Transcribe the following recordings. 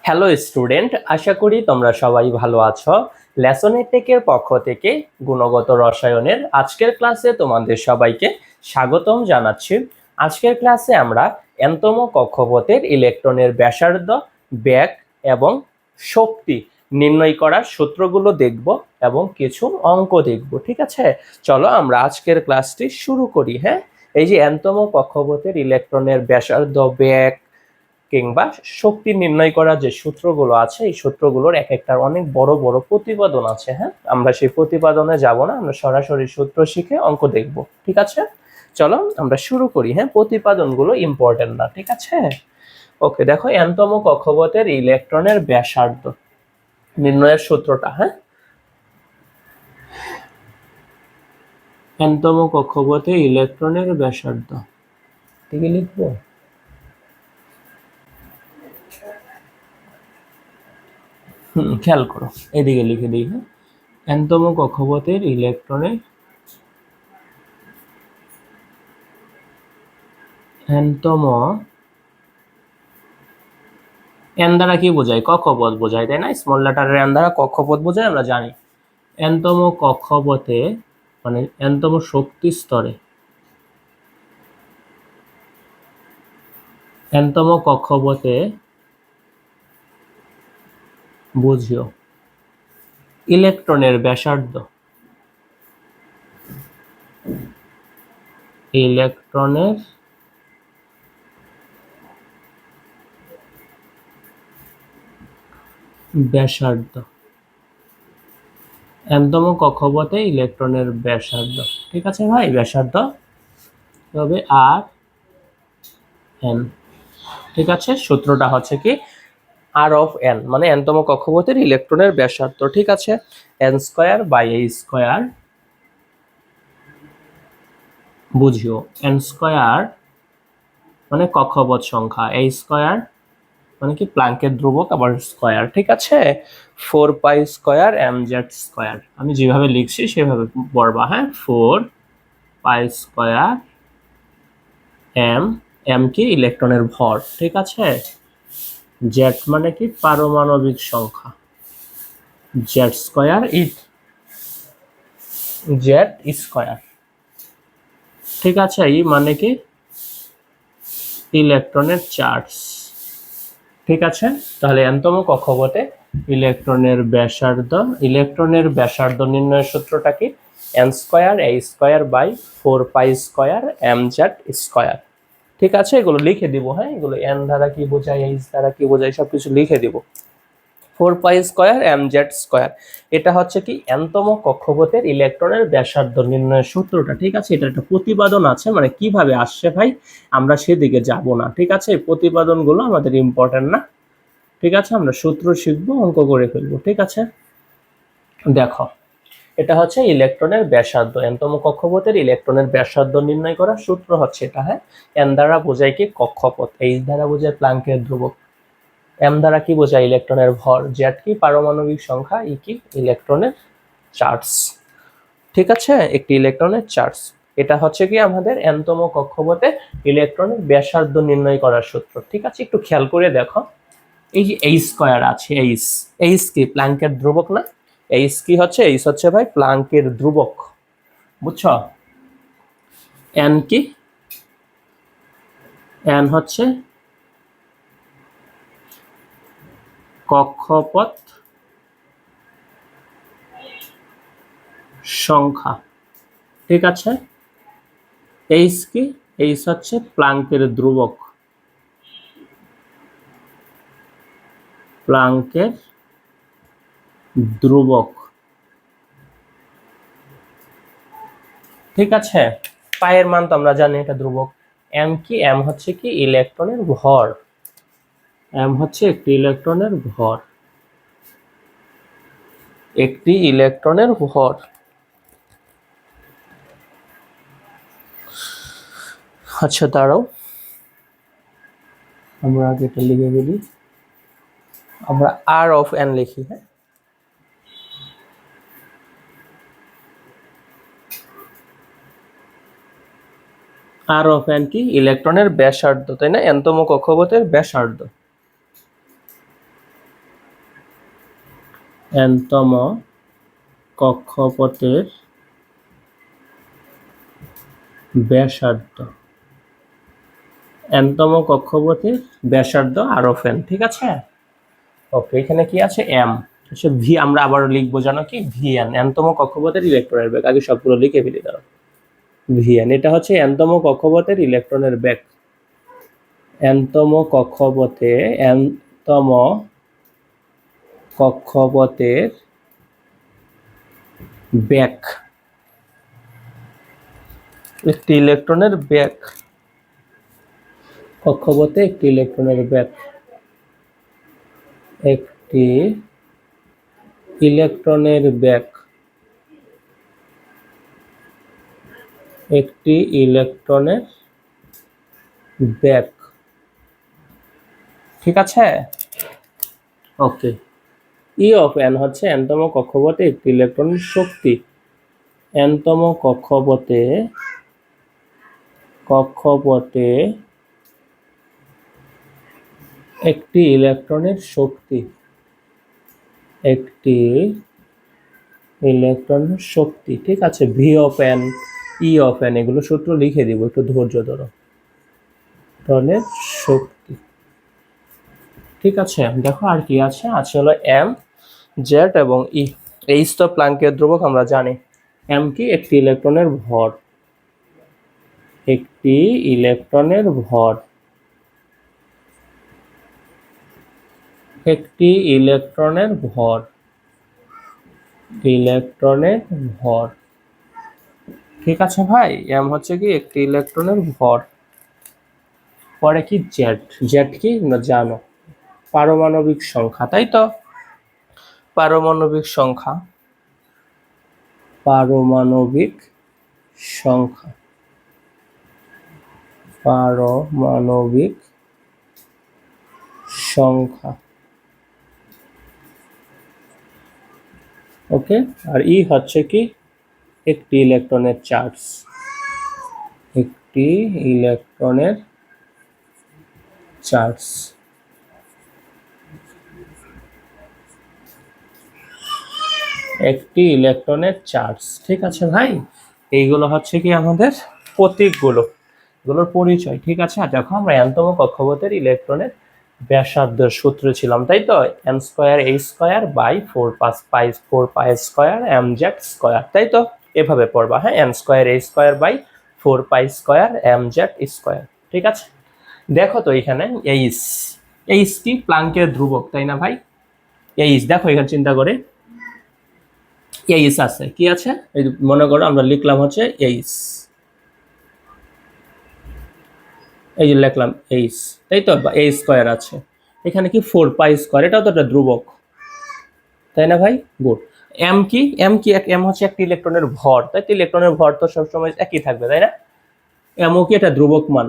Hello student, আশা করি তোমরা সবাই ভালো আছো। লেসন টেকের পক্ষ থেকে গুণগত রসায়নের আজকের ক্লাসে তোমাদের সবাইকে স্বাগতম জানাচ্ছি। আজকের ক্লাসে আমরা nতম কক্ষপথের ইলেকট্রনের ব্যাসার্ধ, বেগ এবং শক্তি নির্ণয় করার সূত্রগুলো দেখব এবং কিছু অঙ্ক দেখব। ঠিক আছে, চলো আমরা আজকের ক্লাসটি শুরু করি। হ্যাঁ, এই যে nতম কক্ষপথের ইলেকট্রনের ব্যাসার্ধ, বেগ কিংবা শক্তি নির্ণয় করার যে সূত্রগুলো আছে, এই সূত্রগুলোর এক একটার অনেক বড় বড় প্রতিপাদন আছে। হ্যাঁ, আমরা সেই প্রতিপাদনে যাব না, আমরা সরাসরি সূত্র শিখে অঙ্ক দেখব। ঠিক আছে, চলো আমরা শুরু করি। হ্যাঁ, প্রতিপাদনগুলো ইম্পর্টেন্ট না, ঠিক আছে। ওকে, দেখো nতম কক্ষপথের ইলেকট্রনের ব্যাসার্ধ নির্ণয়ের সূত্রটা। হ্যাঁ, nতম কক্ষপথে ইলেকট্রনের ব্যাসার্ধ ঠিক লিখবো। খেয়াল করো, এদিকে লিখে দিই। হ্যাঁ, nতম কক্ষপথের ইলেকট্রনের nতম n দ্বারা কি বোঝায়? কক্ষপথ বোঝায়, তাই না? স্মল লেটারের n দ্বারা কক্ষপথ বোঝায়, আমরা জানি। nতম কক্ষপথে মানে nতম শক্তি স্তরে nতম কক্ষপথে বুঝিও ইলেকট্রনের ব্যাসার্ধ, ইলেকট্রনের ব্যাসার্ধ, nতম কক্ষপথে ইলেকট্রনের ব্যাসার্ধ। ঠিক আছে ভাই, ব্যাসার্ধ হবে আর এন। ঠিক আছে, সূত্রটা হচ্ছে কি আর অফ এন, মানে nতম কক্ষপথের ইলেকট্রনের ব্যাসার্ধ। ঠিক আছে, n square by a square বুঝিও n স্কয়ার মানে কক্ষপথ সংখ্যা, a স্কয়ার মানে কি প্লাঙ্কের ধ্রুবক আবার স্কয়ার। ঠিক আছে, 4 পাই স্কয়ার mz স্কয়ার, আমি যেভাবে লিখছি সেভাবে পড়বা। হ্যাঁ, 4 পাই স্কয়ার m কি ইলেকট্রনের ভর। ঠিক আছে, z মানে কি পারমাণবিক সংখ্যা, z স্কয়ার z স্কয়ার। ঠিক আছে, ই মানে কি ইলেকট্রনের চার্জ। ঠিক আছে, তাহলে nতম কক্ষপথে ইলেকট্রনের ব্যাসার্ধ নির্ণয়ের সূত্রটা কি? n square a square by 4 pi square mz square. ঠিক আছে, এগুলো লিখে দিব। হ্যাঁ, এগুলো n দ্বারা কি বোঝায়, h দ্বারা কি বোঝায়, সবকিছু লিখে দিব। 4 পাই স্কয়ার mz স্কয়ার, এটা হচ্ছে কি nতম কক্ষপথের ইলেকট্রনের ব্যাসার্ধ নির্ণয়ের সূত্রটা। ঠিক আছে, এটা একটা প্রতিপাদন আছে, মানে কিভাবে আসছে ভাই আমরা সেদিকে যাব না। ঠিক আছে, এই প্রতিপাদনগুলো আমাদের ইম্পর্টেন্ট না। ঠিক আছে, আমরা সূত্র শিখবো, অঙ্ক করে ফেলবো। ঠিক আছে, দেখো এটা হচ্ছে ইলেকট্রনের ব্যাসার্ধ, nতম কক্ষপথের ইলেকট্রনের ব্যাসার্ধ নির্ণয় করার সূত্র হচ্ছে এটা। হ্যাঁ, n দ্বারা বোঝায় কি কক্ষপথ, h দ্বারা বোঝায় প্লাঙ্কের ধ্রুবক, m দ্বারা কি বোঝায় ইলেকট্রনের ভর, z কি পারমাণবিক সংখ্যা, ই কি ইলেকট্রনের চার্জ। ঠিক আছে, একটি ইলেকট্রনের চার্জ। এটা হচ্ছে কি আমাদের nতম কক্ষপথে ইলেকট্রনের ব্যাসার্ধ নির্ণয় করার সূত্র। ঠিক আছে, একটু খেয়াল করে দেখো, এই যে h স্কয়ার আছে, h কি প্লাঙ্কের ধ্রুবক না? h কি হচ্ছে? h হচ্ছে ভাই প্লাঙ্কের ধ্রুবক, বুঝছো? n কি? n হচ্ছে কক্ষপথ সংখ্যা। ঠিক আছে, h কি? h হচ্ছে প্লাঙ্কের ধ্রুবক, প্লাঙ্কের ধ্রুবক। ঠিক আছে, পায়ের মান তো আমরা জানি এটা ধ্রুবক। m কি? m হচ্ছে কি ইলেকট্রনের ভর, m হচ্ছে একটি ইলেকট্রনের ভর, একটি ইলেকট্রনের ভর। আচ্ছা দাঁড়াও, আমরা আগে এটা লিখে ফেলি, আমরা আর অফ এন লিখি। হ্যাঁ, আর অফ এন কি ইলেকট্রনের ব্যাসার্ধ, তাই না? nতম কক্ষপথের ব্যাসার্ধ। nতম কক্ষপথের ব্যাসার্ধ, nতম কক্ষপথের ব্যাসার্ধ r(n), ঠিক আছে। ওকে, এখানে কি আছে m, আচ্ছা ভি আমরা আবার লিখবো জানো কি vn, nতম কক্ষপথের ইলেকট্রনের বেগ। আগে সবগুলো লিখে ফেলি দাও। vn এটা হচ্ছে nতম কক্ষপথের ইলেকট্রনের বেগ, nতম কক্ষপথের বেগ, একটি ইলেকট্রনের বেগ, কক্ষপথে একটি ইলেকট্রনের বেগ, একটি ইলেকট্রনের বেগ, একটি ইলেকট্রনের বেগ, ঠিক আছে। ওকে, ই অফ এন হচ্ছে nতম কক্ষপথে একটি ইলেকট্রনের শক্তি, nতম কক্ষপথে একটি ইলেকট্রনের শক্তি, একটি ইলেকট্রনের শক্তি, ঠিক আছে। V of n, e of N এগুলো সূত্র লিখে দিব, একটু ধৈর্য ধরো। তাহলে শক্তি, ঠিক আছে। দেখো আর কি আছে, আছে হলো এম, জেড এবং ই। এইচ তো প্লাঙ্কের ধ্রুবক আমরা জানি। এম কি, একটি ইলেকট্রনের ভর, একটি ইলেকট্রনের ভর, একটি ইলেকট্রনের ভর, ইলেকট্রনের ভর, ঠিক আছে ভাই। এম হচ্ছে কি একটি ইলেকট্রনের ভর। পরে কি জেড, জেড কি না জানো, পারমাণবিক সংখ্যা, তাই তো। পারমাণবিক সংখ্যা, পারমাণবিক সংখ্যা, পারমাণবিক সংখ্যা, ওকে। আর ই হচ্ছে কি একটি ইলেকট্রনের চার্জ, একটি ইলেকট্রনের চার্জ, একটি ইলেকট্রনের চার্জ, ঠিক আছে ভাই। এইগুলো হচ্ছে কি আমাদের প্রতীকগুলো, এগুলোর পরিচয়, ঠিক আছে। আর দেখো আমরা nতম কক্ষপথের ইলেকট্রনের ব্যাসার্ধের সূত্রে ছিলাম, তাই তো। n square a square by 4 pi square mz square, তাই তো। এভাবে পড়বা, হ্যাঁ, n square a square by 4 pi square mz square, ঠিক আছে। দেখো তো এখানে এইচ, এইচ কি প্লাঙ্কের ধ্রুবক, তাই না ভাই। এইচ দেখো এখানে চিন্তা করে এইচ আছে, কি আছে, এই মনে করো আমরা লিখলাম হচ্ছে এইচ, এই যে লিখলাম এইচ, তাই তো, বা a স্কয়ার আছে। এখানে কি 4 পাই স্কয়ার, এটাও তো একটা ধ্রুবক, তাই না ভাই। গুড। এম কি, এম কি, এম হচ্ছে একটি ইলেকট্রনের ভর, তাই তো। ইলেকট্রনের ভর তো সবসময় একই থাকবে, তাই না। এমও কি এটা ধ্রুবক মান,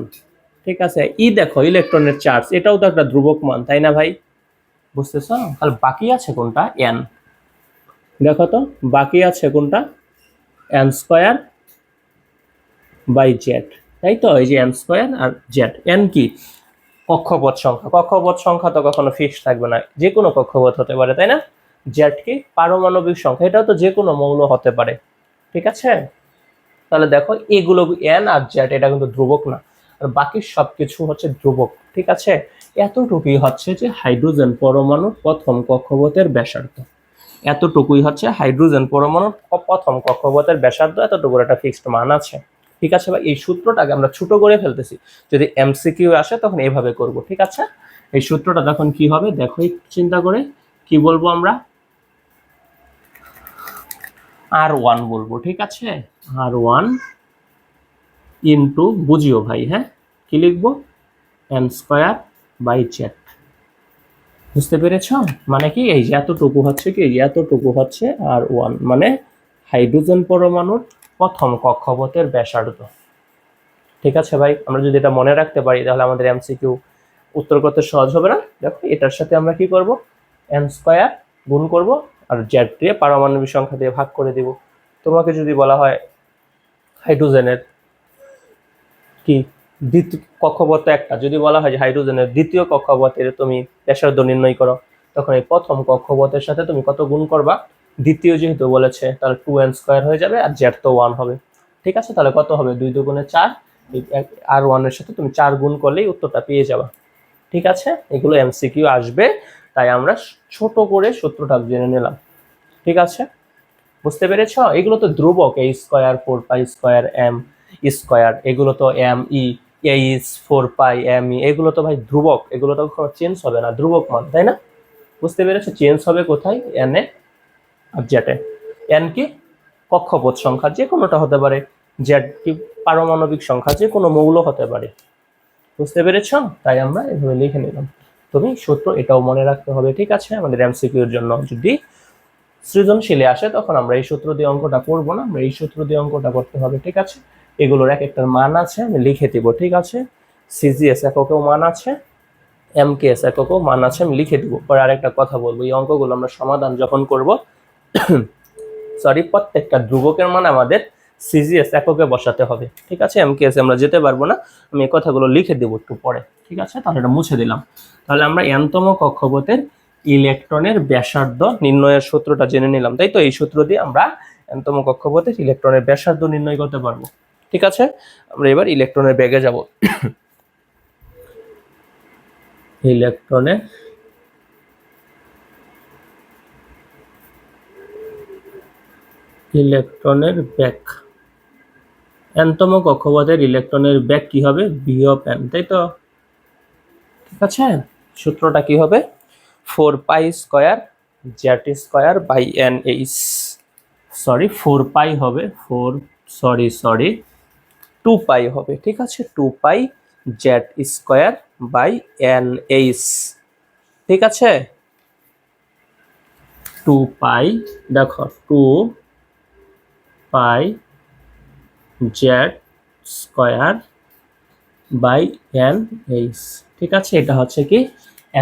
ঠিক আছে। ই দেখো ইলেকট্রনের চার্জ, এটাও তো একটা ধ্রুবক মান, তাই না ভাই। বুঝতেছো। তাহলে বাকি আছে কোনটা, এন। দেখো তো বাকি আছে কোনটা, এন স্কয়ার বাই জেড, তাই তো। এই যে এন স্কয়ার আর জেড। এন কি কক্ষপথ সংখ্যা, কক্ষপথ সংখ্যা তো কখনো ফিক্সড থাকবে না, যে কোনো কক্ষপথ হতে পারে, তাই না। জেড কি পারমাণবিক সংখ্যা, এটাও তো যে কোনো মৌল হতে পারে, ঠিক আছে। তাহলে দেখো এগুলো এন আর জেড এটা কিন্তু ধ্রুবক না, আর বাকি সবকিছু হচ্ছে ধ্রুবক, ঠিক আছে। এতটুকুই হচ্ছে যে হাইড্রোজেন পরমাণুর প্রথম কক্ষপথের ব্যাসার্ধ, এতটুকুই হচ্ছে হাইড্রোজেন পরমাণুর প্রথম কক্ষপথের ব্যাসার্ধ, এতটুকুর একটা ফিক্সড মান আছে, ঠিক আছে ভাই। এই সূত্রটাকে আমরা ছোট করে ফেলতেছি, যদি এমসিকিউ আসে তখন এইভাবে করব, ঠিক আছে। এই সূত্রটা তখন কি হবে দেখো, চিন্তা করে কি বলবো আমরা, R1 বলবো, ঠিক আছে। R1 ইন্টু, বুঝিও ভাই, হ্যাঁ, কি লিখবো, এন স্কয়ার বাই জেড। বুঝতে পেরেছ, মানে কি এই যে এতটুকু হচ্ছে কি, এতটুকু হচ্ছে R1, মানে হাইড্রোজেন পরমাণুর প্রথম কক্ষপথের ব্যাসার্ধ, ঠিক আছে ভাই। আমরা যদি এটা মনে রাখতে পারি তাহলে আমাদের এমসিকিউ উত্তর করতে সহজ হবে না। দেখো এটার সাথে আমরা কি করব, এন স্কয়ার গুণ করব আর জেড দিয়ে পারমাণবিক সংখ্যা দিয়ে ভাগ করে দিব। তোমাকে যদি বলা হয় হাইড্রোজেনের কি দ্বিতীয় কক্ষপথ একটা, যদি বলা হয় যে হাইড্রোজেনের দ্বিতীয় কক্ষপথের তুমি ব্যাসার্ধ নির্ণয় করো, তখন এই প্রথম কক্ষপথের সাথে তুমি কত গুণ করবা, দ্বিতীয় যেহেতু বলেছে তাহলে 2n² হয়ে যাবে, আর জেড তো 1 হবে। ঠিক আছে, তাহলে কত হবে, 2 দুগুণে 4, আর 1 এর সাথে তুমি 4 গুণ করলেই উত্তরটা পেয়ে যাবা। ঠিক আছে, এগুলো এমসিকিউ আসবে, তাই আমরা ছোট করে সূত্রটা জেনে নিলাম। ঠিক আছে, বুঝতে পেরেছ? এগুলো তো ধ্রুবক, a², 4π² m², এগুলো তো m/e, h, 4π m/e, এগুলো তো ভাই ধ্রুবক, এগুলো তো চেঞ্জ হবে না, ধ্রুবক মান, তাই না? বুঝতে পেরেছো? চেঞ্জ হবে কোথায়, n এ আর z এ। n কি কক্ষপথ সংখ্যা, যে কোনোটা হতে পারে, z কি পারমাণবিক সংখ্যা, যে কোনো মৌল হতে পারে। বুঝতে পেরেছ? তাই আমরা এভাবে লিখে নিলাম। তুমি সূত্র এটাও মনে রাখতে হবে। ঠিক আছে, আমাদের এমসিকিউর জন্য যদি সৃজনশীলে আসে তখন আমরা এই সূত্র দিয়ে অঙ্কটা করব না, আমরা এই সূত্র দিয়ে অঙ্কটা করতে হবে। ঠিক আছে, এগুলোর এক একটার মান আছে, আমি লিখে দিব। ঠিক আছে, সিজিএস এককেও মান আছে, এমকেএস এককেও মান আছে, আমি লিখে দিব। পরে আরেকটা কথা বলবো, এই অঙ্কগুলো আমরা সমাধান যখন করব সরি, প্রত্যেকটা ধ্রুবকের মান আমাদের সিজিএস এককে বসাতে হবে। ঠিক আছে, এমকেএস আমরা যেতে পারবো না, আমি এই কথাগুলো লিখে দেবো একটু পরে। ঠিক আছে, তাহলে এটা মুছে দিলাম। তাহলে আমরা n-তম কক্ষপথের ইলেকট্রনের ব্যাসার্ধ নির্ণয়ের সূত্রটা জেনে নিলাম, তাই তো? এই সূত্র দিয়ে আমরা n-তম কক্ষপথের ইলেকট্রনের ব্যাসার্ধ নির্ণয় করতে পারবো। ঠিক আছে, আমরা এবার ইলেকট্রনের ব্যাগে যাব। ইলেকট্রনের ব্যাগ, n-তম কক্ষপথের ইলেকট্রনের ব্যাগ কি হবে, v(n), তাই তো? ঠিক আছে, সূত্রটা কি হবে, 4π² z² সরি 4π হবে, 2π হবে। ঠিক আছে, 2π z²/nh। ঠিক আছে, 2π, দেখো 2π z²/nh। ঠিক আছে, এটা হচ্ছে কি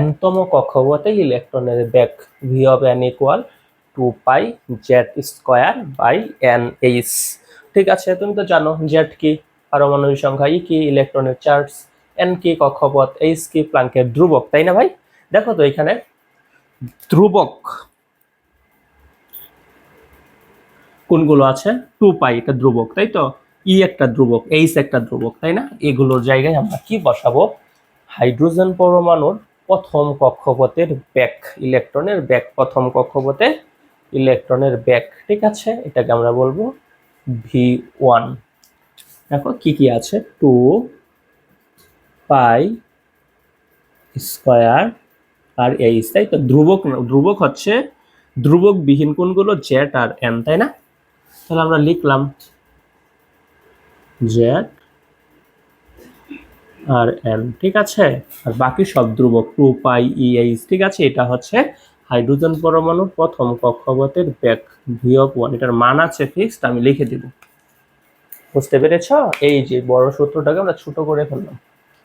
n-তম কক্ষপথে ইলেকট্রনের ব্যাগ, v(n) = 2π z²/nh। ঠিক আছে, তুমি তো জানো z কি পারমাণবিক সংখ্যা, e কি ইলেকট্রনের চার্জ, n কি কক্ষপথ, h কি প্ল্যাঙ্কের ধ্রুবক, তাই না ভাই? দেখো তো এখানে ধ্রুবক কোনগুলো আছে, 2π এটা ধ্রুবক, তাই তো? e একটা ধ্রুবক, h একটা ধ্রুবক, তাই না? এগুলোর জায়গায় আমরা কি বসাবো, হাইড্রোজেন পরমাণুর প্রথম কক্ষপথের ব্যাগ, ইলেকট্রনের ব্যাগ, প্রথম কক্ষপথে ইলেকট্রনের ব্যাগ। ঠিক আছে, এটাকে আমরা বলবো v1। দেখো কি কি আছে, 2π² আর h, তাই তো? ধ্রুবক হচ্ছে ধ্রুবক বিহীন কোনগুলো, z আর n, তাই না? তাহলে আমরা লিখলাম z আর n। ঠিক আছে, আর বাকি সব ধ্রুবক, 2π EH। ঠিক আছে, এটা হচ্ছে হাইড্রোজেন পরমাণুর প্রথম কক্ষপথের ব্যাগ, v(1), এটার মান আছে ফিক্সড, আমি লিখে দিব। বুঝতে পেরেছ? এই যে বড় সূত্রটাকে আমরা ছোট করে ফেললাম।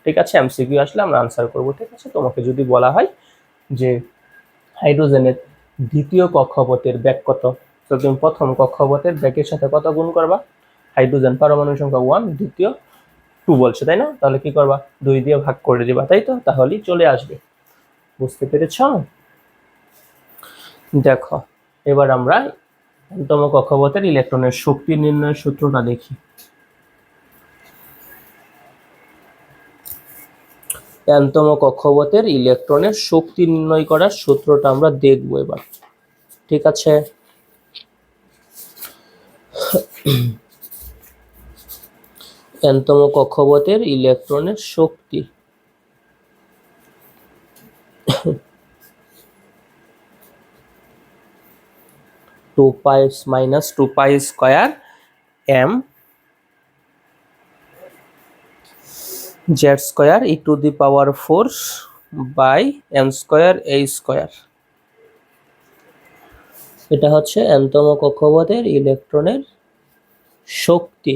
ঠিক আছে, এমসিকিউ আসলে আমরা আনসার করব। ঠিক আছে, তোমাকে যদি বলা হয় যে হাইড্রোজেনের দ্বিতীয় কক্ষপথের ব্যাগ কত, তো তুমি প্রথম কক্ষপথের ব্যাগের সাথে কত গুণ করবা, হাইড্রোজেন পরমাণু সংখ্যা 1, দ্বিতীয় 2 বলছে, তাই না? তাহলে কি করবা, 2 দিয়ে ভাগ করে দিবা, তাই তো? তাহলেই চলে আসবে। বুঝতে পেরেছ? দেখো এবার আমরা n-তম কক্ষপথের ইলেকট্রনের শক্তি নির্ণয়ের সূত্রটা দেখি। n-তম কক্ষপথের ইলেকট্রনের শক্তি নির্ণয় করার সূত্রটা আমরা দেখব এবার। ঠিক আছে, n-তম কক্ষপথের ইলেকট্রনের শক্তি, 2π - 2π² m z²e⁴/m²h²। এটা হচ্ছে n-তম কক্ষপথের ইলেকট্রনের শক্তি।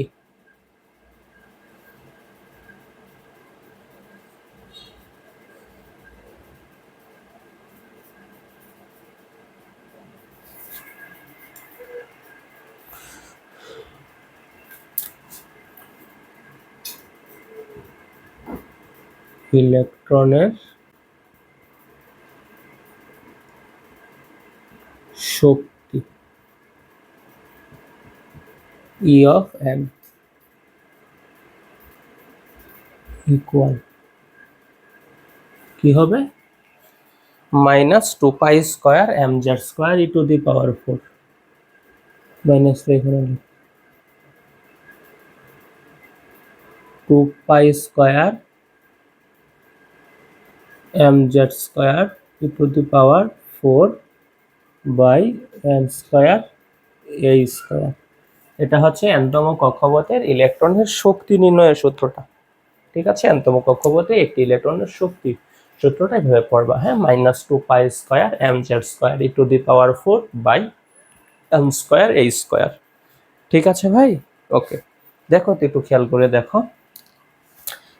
ইলেকট্রনের শক্তি ই অফ এম ইকুয়াল কি হবে -2 pi square M Z square e to the power 4 minus এখানে 2 pi square M Z square e to the power 4 by m square a square. এটা হচ্ছে nতম কক্ষপথের ইলেকট্রনের শক্তি নির্ণয়ের সূত্রটা। ঠিক আছে, nতম কক্ষপথে একটি ইলেকট্রনের শক্তি সূত্রটা এভাবে পড়বা। হ্যাঁ, -2 pi square M Z square e to the power 4 by m square a square. ঠিক আছে ভাই, ওকে। দেখো তো একটু খেয়াল করে দেখো,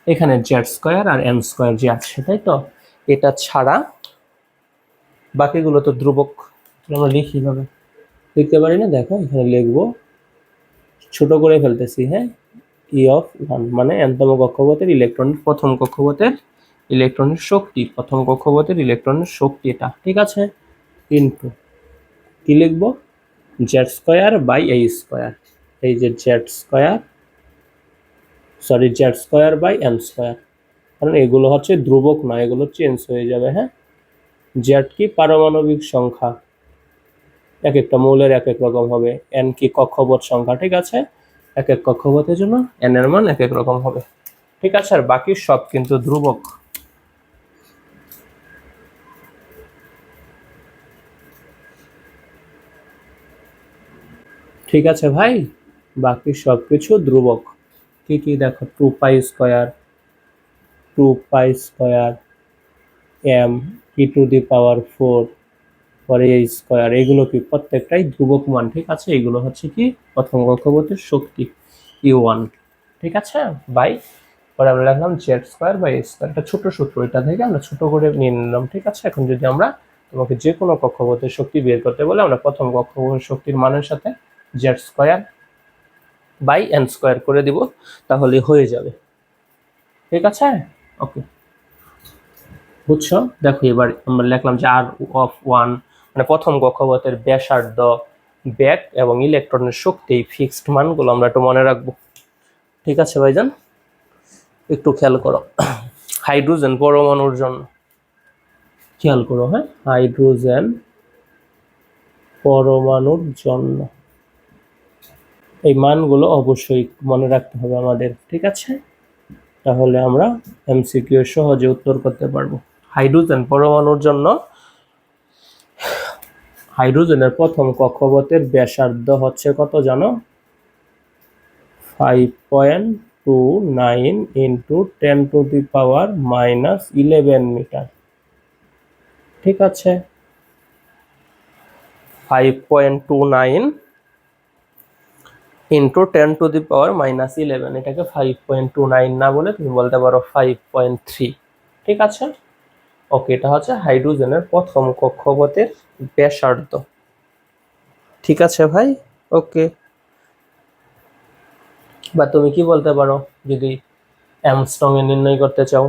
এখানে জেড স্কয়ার আর এম স্কয়ার যে আছে, তাই তো? এটা ছাড়া বাকিগুলো তো ধ্রুবক। আমরা লিখি ভাবে লিখতে পারি না? দেখো এখানে লিখবো, ছোট করে ফেলতেছি। হ্যাঁ, ই অফ 1 মানে nতম কক্ষপথের ইলেকট্রনের প্রথম কক্ষপথের ইলেকট্রনের শক্তি, প্রথম কক্ষপথের ইলেকট্রনের শক্তি এটা। ঠিক আছে, ইনটু কি লিখবো, z square by a square. এই যে z square, sorry z square by m square, কারণ এগুলো হচ্ছে ধ্রুবক না, এগুলো চেঞ্জ হয়ে যাবে। হ্যাঁ, জেড কি পারমাণবিক সংখ্যা, এক একটা মৌলের এক এক রকম হবে। এন কি কক্ষপথ সংখ্যা। ঠিক আছে, এক এক কক্ষপথের জন্য এন এর মান এক এক রকম হবে। ঠিক আছে, আর বাকি সব কিন্তু ধ্রুবক। ঠিক আছে ভাই, বাকি সব কিছু ধ্রুবক। কি কি দেখো, 2 pi square, 2 pi square m e to the power 4 পরে এই স্কয়ার, এগুলো কি প্রত্যেকটাই ধ্রুবক মান। ঠিক আছে, এগুলো হচ্ছে কি প্রথম কক্ষপথের শক্তি E1। ঠিক আছে, বাই পরে আমরা লিখলাম z square by a square. একটা ছোট সূত্র, এটা থেকে আমরা ছোট করে নিয়ে নিলাম। ঠিক আছে, এখন যদি আমরা তোমাকে যে কোনো কক্ষপথের শক্তি বের করতে বলে, আমরা প্রথম কক্ষপথের শক্তির মানের সাথে z square by n square করে দিব, তাহলে হয়ে যাবে। ঠিক আছে, ওকে, বুঝছো? দেখো এবার আমরা লিখলাম যে আর অফ 1 মানে প্রথম কক্ষপথের ব্যাসার্ধ, বেগ এবং ইলেকট্রনের শক্তি, ফিক্সড মানগুলো আমরা একটু মনে রাখবো। ঠিক আছে ভাইজান, একটু খেয়াল করো। হাইড্রোজেন পরমাণুর জন্য খেয়াল করো। হ্যাঁ, হাইড্রোজেন পরমাণুর জন্য এই মানগুলো অবশ্যই মনে রাখতে হবে আমাদের। ঠিক আছে, তাহলে আমরা এমসিকিউ সহজে উত্তর করতে পারবো। হাইড্রোজেন পরমাণুর জন্য হাইড্রোজেনের প্রথম কক্ষপথের ব্যাসার্ধ হচ্ছে কত জানো? 5.29 ইন্টু 10⁻⁻11 মিটার। ঠিক আছে, 5.29 ইন্টু 10⁻⁻11, এটাকে 5.29 না বলে তুমি বলতে পারো 5.3। ঠিক আছে, ওকে, এটা হচ্ছে হাইড্রোজেনের প্রথম কক্ষপথের ব্যাসার্ধ। ঠিক আছে ভাই, ওকে। বা তুমি কি বলতে পারো, যদি অ্যামস্ট্রং এ নির্ণয় করতে চাও,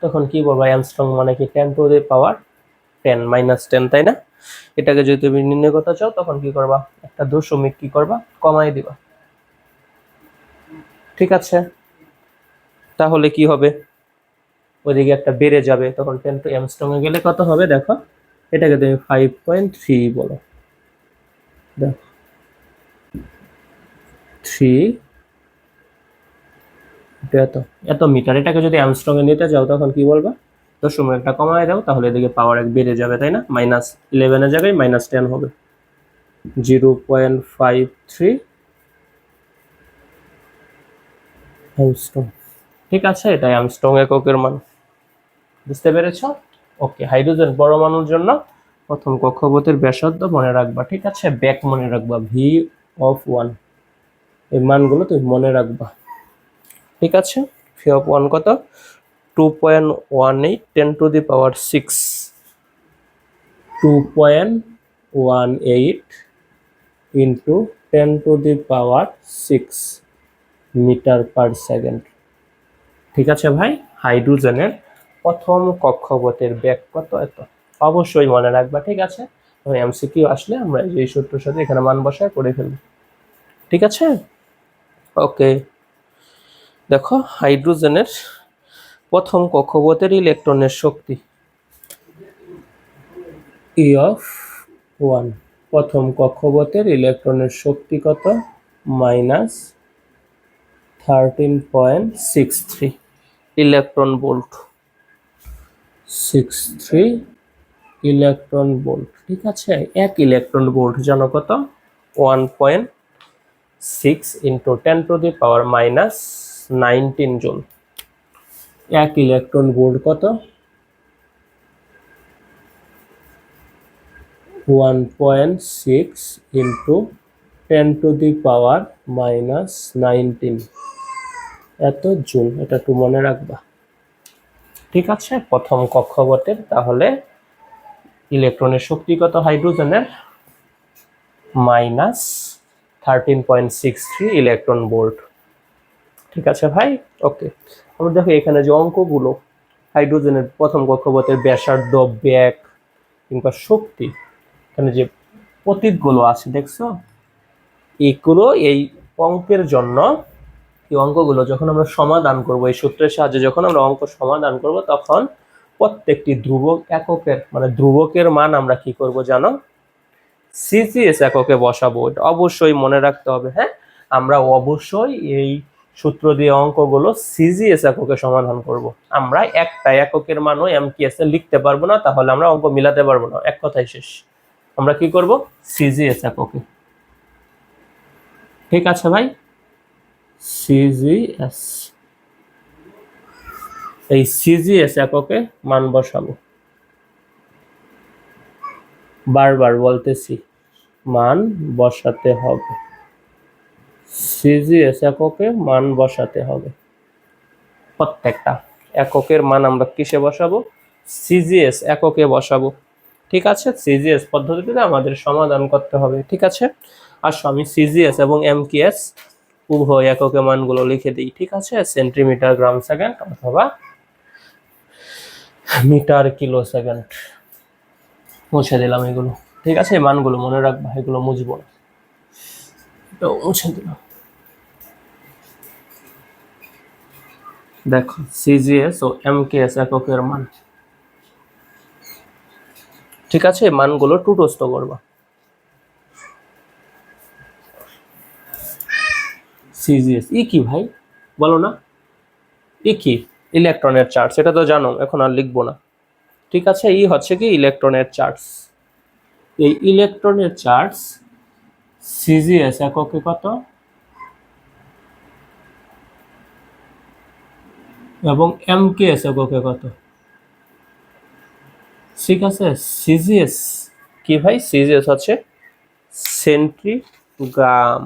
তখন কি বলবো? অ্যামস্ট্রং মানে কি 10⁻10 তাই না? এটাকে যদি তুমি নির্ণয় করতে চাও, তখন কি করবা? একটা দশমিক কি করবা? কমাই দিবা। ঠিক আছে, তাহলে কি হবে? ওইদিকে একটা বেড়ে যাবে, তখন 10 টু অ্যামস্ট্রং এ গেলে কত হবে দেখো, এটাকে তুমি 5.3 বলো। দেখো 3 এত এত মিটার। এটাকে যদি অ্যামস্ট্রং এ নিতে যাও, তখন কি বলবা? দশমিক একটা কমায় দাও, তাহলে এদিকে পাওয়ার 1 বেড়ে যাবে, তাই না? -11 এর জায়গায় -10 হবে, 0.53 অ্যামস্ট্রং। ঠিক আছে, এটা অ্যামস্ট্রং এককের মান। বুঝতে পেরেছো? ওকে, হাইড্রোজেন পরমাণুর জন্য প্রথম কক্ষপথের ব্যাসার্ধ মনে রাখবা। ঠিক আছে, ব্যাক মনে রাখবা, ভি অফ 1, এই মানগুলো তুমি মনে রাখবা। ঠিক আছে, ভি অফ 1 কত? 2.18 10⁻6, 2.18 ইন্টু 10⁻6 মিটার পার সেকেন্ড। ঠিক আছে ভাই, হাইড্রোজেনের প্রথম কক্ষপথের বেগ কত? এত অবশ্যই মনে রাখবা। ঠিক আছে, এমসিকিউ আসলে আমরা এই সূত্রের সাথে এখানে মান বসায় করে ফেলব। ঠিক আছে, ওকে। দেখো হাইড্রোজেনের প্রথম কক্ষপথের ইলেকট্রনের শক্তি E(1) প্রথম কক্ষপথের ইলেকট্রনের শক্তি কত? -13.63 ইলেকট্রন ভোল্ট। 63 electron volt. ঠিক আছে, 1 ইলেকট্রন ভোল্ট জানো কত? 1.6 × 10⁻⁻19 জুল। 1 ইলেকট্রন ভোল্ট কত? 1.6 × 10⁻⁻19 এত জুল। এটা একটু মনে রাখবা। ঠিক আছে, প্রথম কক্ষপথের তাহলে ইলেকট্রনের শক্তি কত হাইড্রোজেনের? -13.63 ইলেকট্রন ভোল্ট। ঠিক আছে ভাই, ওকে। আমরা দেখো এখানে যে অঙ্কগুলো হাইড্রোজেনের প্রথম কক্ষপথের ব্যাসার্ধ, বেগ কিংবা শক্তি, এখানে যে প্রতীকগুলো আছে দেখছো, এগুলো এই অঙ্কের জন্য, এই অঙ্কগুলো যখন আমরা সমাধান করব, এই সূত্রের সাহায্যে যখন আমরা অঙ্ক সমাধান করব, তখন প্রত্যেকটি ধ্রুবক এককের মানে ধ্রুবকের মান আমরা কি করব জানো? সিজিএস এককে বসাবো। এটা অবশ্যই মনে রাখতে হবে। হ্যাঁ, আমরা অবশ্যই এই সূত্র দিয়ে অঙ্কগুলো সিজিএস এককে সমাধান করব। আমরা একটা এককের মানও এমকিএস এ লিখতে পারবো না, তাহলে আমরা অঙ্ক মিলাতে পারবো না। এক কথাই শেষ। আমরা কি করব? সিজিএস এককে। ঠিক আছে ভাই, সিজিএস, এই সিজিএস এককে মান বসাবো। বারবার বলতেছি, মান বসাতে হবে। সিজিএস এককে মান বসাতে হবে। প্রত্যেকটা এককের মান আমরা কিসে বসাবো? সিজিএস এককে বসাবো। ঠিক আছে, সিজিএস পদ্ধতিতে আমাদের সমাধান করতে হবে। ঠিক আছে, আসো আমি সিজিএস এবং এমকিএস উভয় এককে মানগুলো লিখে দিই। ঠিক আছে, সেন্টিমিটার গ্রাম সেকেন্ড অথবা মিটার কিলো সেকেন্ড মুছে দিলাম এগুলো। ঠিক আছে, এই মানগুলো মনে রাখবা, এগুলো মুছবো না, এটাও মুছে দিলাম। দেখো সিজিএস ও এমকেএস এককের মান। ঠিক আছে, এই মানগুলো টুটস্থ করবা। সিজিএস ই কি ভাই বলো না? ই কি? ইলেকট্রনের চার্জ, এটা তো জানো, এখন আর লিখবো না। ঠিক আছে, ই হচ্ছে কি ইলেকট্রনের চার্জ। এই ইলেকট্রনের চার্জ সিজিএস এককে কত এবং এমকেএস এককে কত? ঠিক আছে, সিজিএস কি ভাই? সিজিএস হচ্ছে সেন্টিগ্রাম,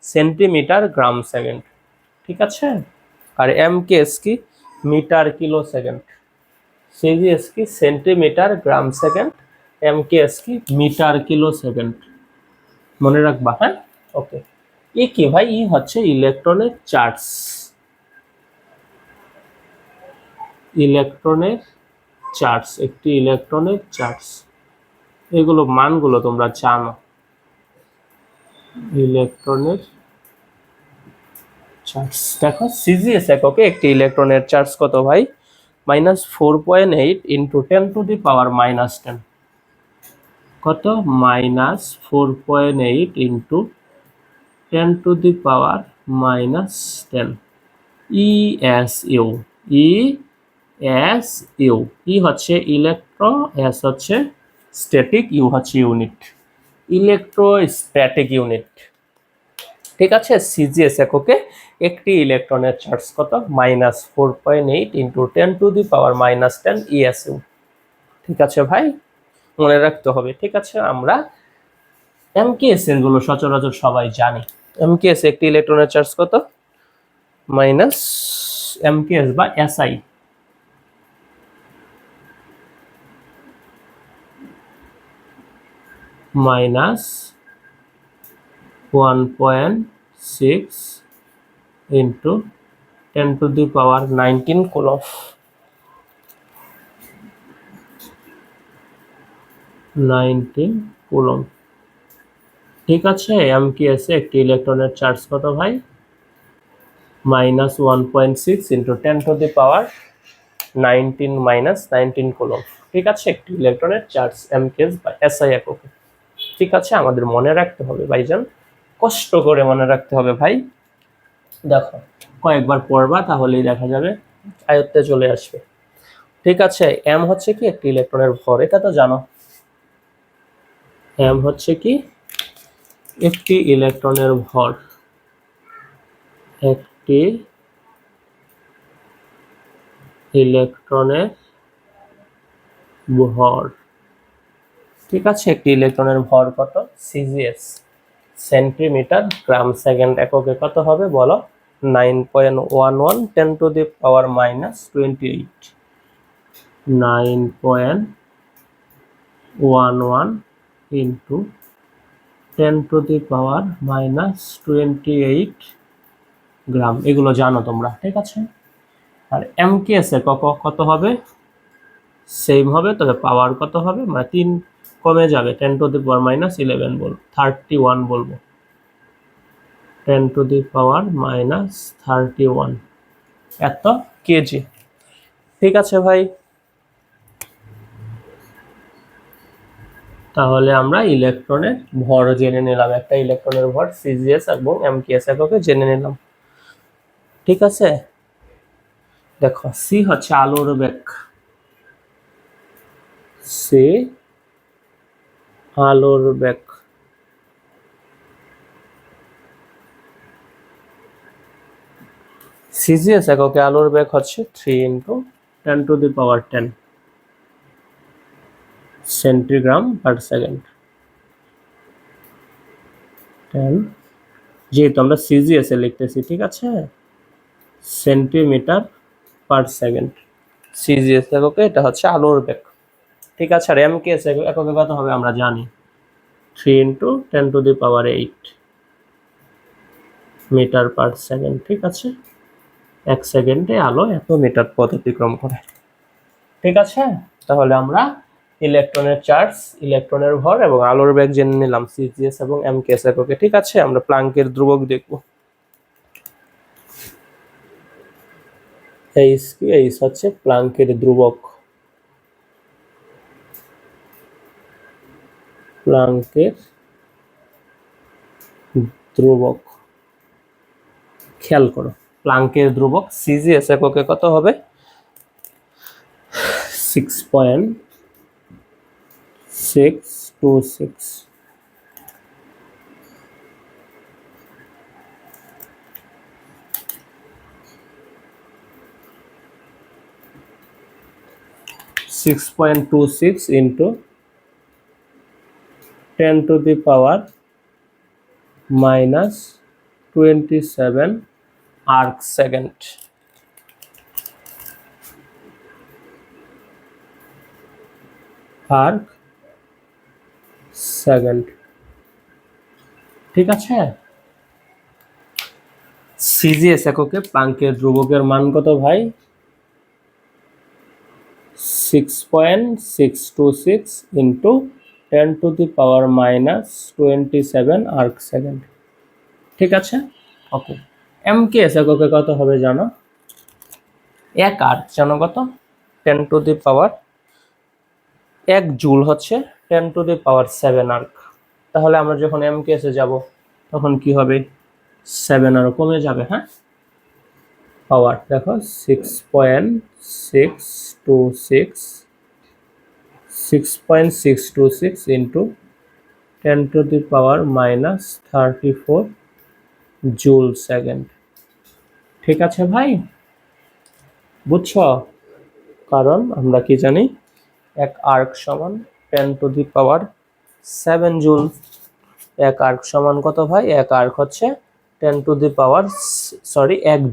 সেন্টিমিটার গ্রাম সেকেন্ড। ঠিক আছে, আর এমকেএস কি? Metre kilo second. সিজিএস কি? Centimetre gram second. এমকেএস কি? Metre kilo second. মনে রাখবা, হ্যাঁ, ওকে। ই কি ভাই? ই হচ্ছে ইলেকট্রনের চার্জ। ইলেকট্রনের চার্জ, একটি ইলেকট্রনের চার্জ। এগুলো মানগুলো তোমরা জানো। ইলেকট্রনের চার্জ দেখো, সিজিএস এককে একটি ইলেকট্রনের চার্জ কত ভাই? -4.8 × 10⁻⁻10। কত? -4.8 × 10⁻⁻10 ইএসইউ। ইএসইউ, ই হচ্ছে ইলেকট্রো, এস হচ্ছে স্ট্যাটিক, ইউ হচ্ছে ইউনিট, ইলেকট্রোস্ট্যাটিক ইউনিট। ঠিক আছে, সিজিএস এককে একটি ইলেকট্রনের চার্জ কত? -4.8 × 10⁻⁻10 ইএসইউ। ঠিক আছে ভাই, মনে রাখতে হবে। ঠিক আছে, আমরা এমকেএস এর গুলো সচরাচর সবাই জানি। এমকেএস একটি ইলেকট্রনের চার্জ কত? মাইনাস এমকেএস বা এসআই -1.6 × 10⁻⁹ কুলম্ব। 19 কুলম্ব। ঠিক আছে, এমকেএস এ একটি ইলেকট্রনের চার্জ কত ভাই? -1.6 × 10⁻19 কুলম্ব। ঠিক আছে, একটি ইলেকট্রনের চার্জ এমকেএস বা এসআই এককে। ঠিক আছে, আমাদের মনে রাখতে হবে ভাইজান, কষ্ট করে মনে রাখতে হবে ভাই। দেখো কয়েকবার পড়বা তাহলেই দেখা যাবে, আয়ত্তে চলে আসবে। ঠিক আছে, এম হচ্ছে কি একটি ইলেকট্রনের ভর, এটা তো জানো। এম হচ্ছে কি একটি ইলেকট্রনের ভর, একটি ইলেকট্রনের ভর। ঠিক আছে, একটি ইলেকট্রনের ভর কত? সিজিএস, সেন্টিমিটার গ্রাম সেকেন্ড এককে কত হবে বলো? 9.11 10⁻⁻28। 9.11 × 10⁻⁻28 গ্রাম, এগুলো জানো তোমরা। ঠিক আছে, আর এমকেএস এ কত হবে? সেম হবে, তবে পাওয়ার কত হবে? মানে 3 কমে যাবে, 10⁻⁻11 বলবো, 31 বলবো, 10⁻⁻31 এত কেজি। ঠিক আছে ভাই, তাহলে আমরা ইলেকট্রনের ভর জেনে নিলাম, একটা ইলেকট্রনের ভর সিজিএস এবং এমকেএস এককে জেনে নিলাম। ঠিক আছে, দেখো সি হচ্ছে আলোর বেগ, সি আলোর বেগ। সিজিএস এককে আলোর বেগ হচ্ছে 3 × 10⁻10 সেন্টিগ্রাম পার সেকেন্ড। 10, যেহেতু আমরা সিজিএস এ লিখতেছি, ঠিক আছে, সেন্টিমিটার পার সেকেন্ড। সিজিএস এককে এটা হচ্ছে আলোর বেগ। ঠিক আছে, আর এমকেএস এককে কত হবে আমরা জানি, 3 × 10⁸ মিটার পার সেকেন্ড। ঠিক আছে, 1 সেকেন্ডে আলো এত মিটার পথ অতিক্রম করে। ঠিক আছে, তাহলে আমরা ইলেকট্রনের চার্জ, ইলেকট্রনের ভর এবং আলোর বেগ জেনে নিলাম সিজিএস এবং এমকেএস এককে। ঠিক আছে, আমরা প্লাঙ্কের ধ্রুবক দেখব। এইচ কি? এইচ হচ্ছে প্লাঙ্কের ধ্রুবক, প্লাঙ্কের ধ্রুবক। খেয়াল করো, প্লাঙ্কের ধ্রুবক সিজিএস এককে কত হবে? 6.626। 6.26 × 10⁻⁻27 আর্ক সেকেন্ড। Arc second. ঠিক আছে, সিজিএস এককে প্লাঙ্কের ধ্রুবকের মান কত ভাই? 6.626 × 10⁻⁻27 আর্ক সেকেন্ড। ঠিক আছে, ওকে। এমকেএস এককে কত হবে জানো? এক আর্ক জানো কত? 10⁻1 জুল হচ্ছে 10⁻7 আর্ক। তাহলে আমরা যখন এমকেএস এ যাব তখন কি হবে? 7 আরো কমে যাবে। হ্যাঁ, পাওয়ার দেখো 6.626 × 10⁻34 জুল সেকেন্ড। ঠিক আছে ভাই, বুঝছো? কারণ আমরা কি জানি, এক আর্ক সমান 10⁻7 জুল। এক আর্ক সমান কত ভাই? এক আর্ক হচ্ছে 1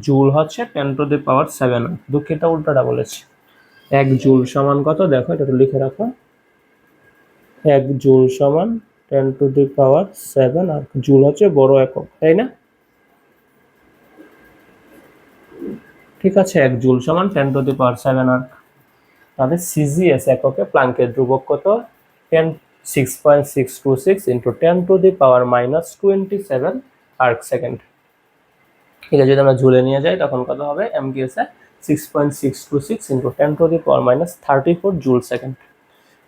জুল হচ্ছে 10⁻7। দুঃখিত, উল্টোটা বলেছি। 1 জুল সমান কত? দেখো এটা একটু লিখে রাখো, 1 জুল সমান 10⁻7 আর্ক। জুল হচ্ছে বড় একক, তাই না? ঠিক আছে, 1 জুল সমান 10⁻7 আর্ক। তাহলে সিজিএস এককে প্লাঙ্কের ধ্রুবক কত? 6.626 ইন্টু 10⁻⁻27 আর্ক সেকেন্ড। এটা যদি আমরা ঝুলে নিয়ে যাই তখন কত হবে? এমকিএস এ 6.626 ইন্টু 10⁻34 জুল সেকেন্ড।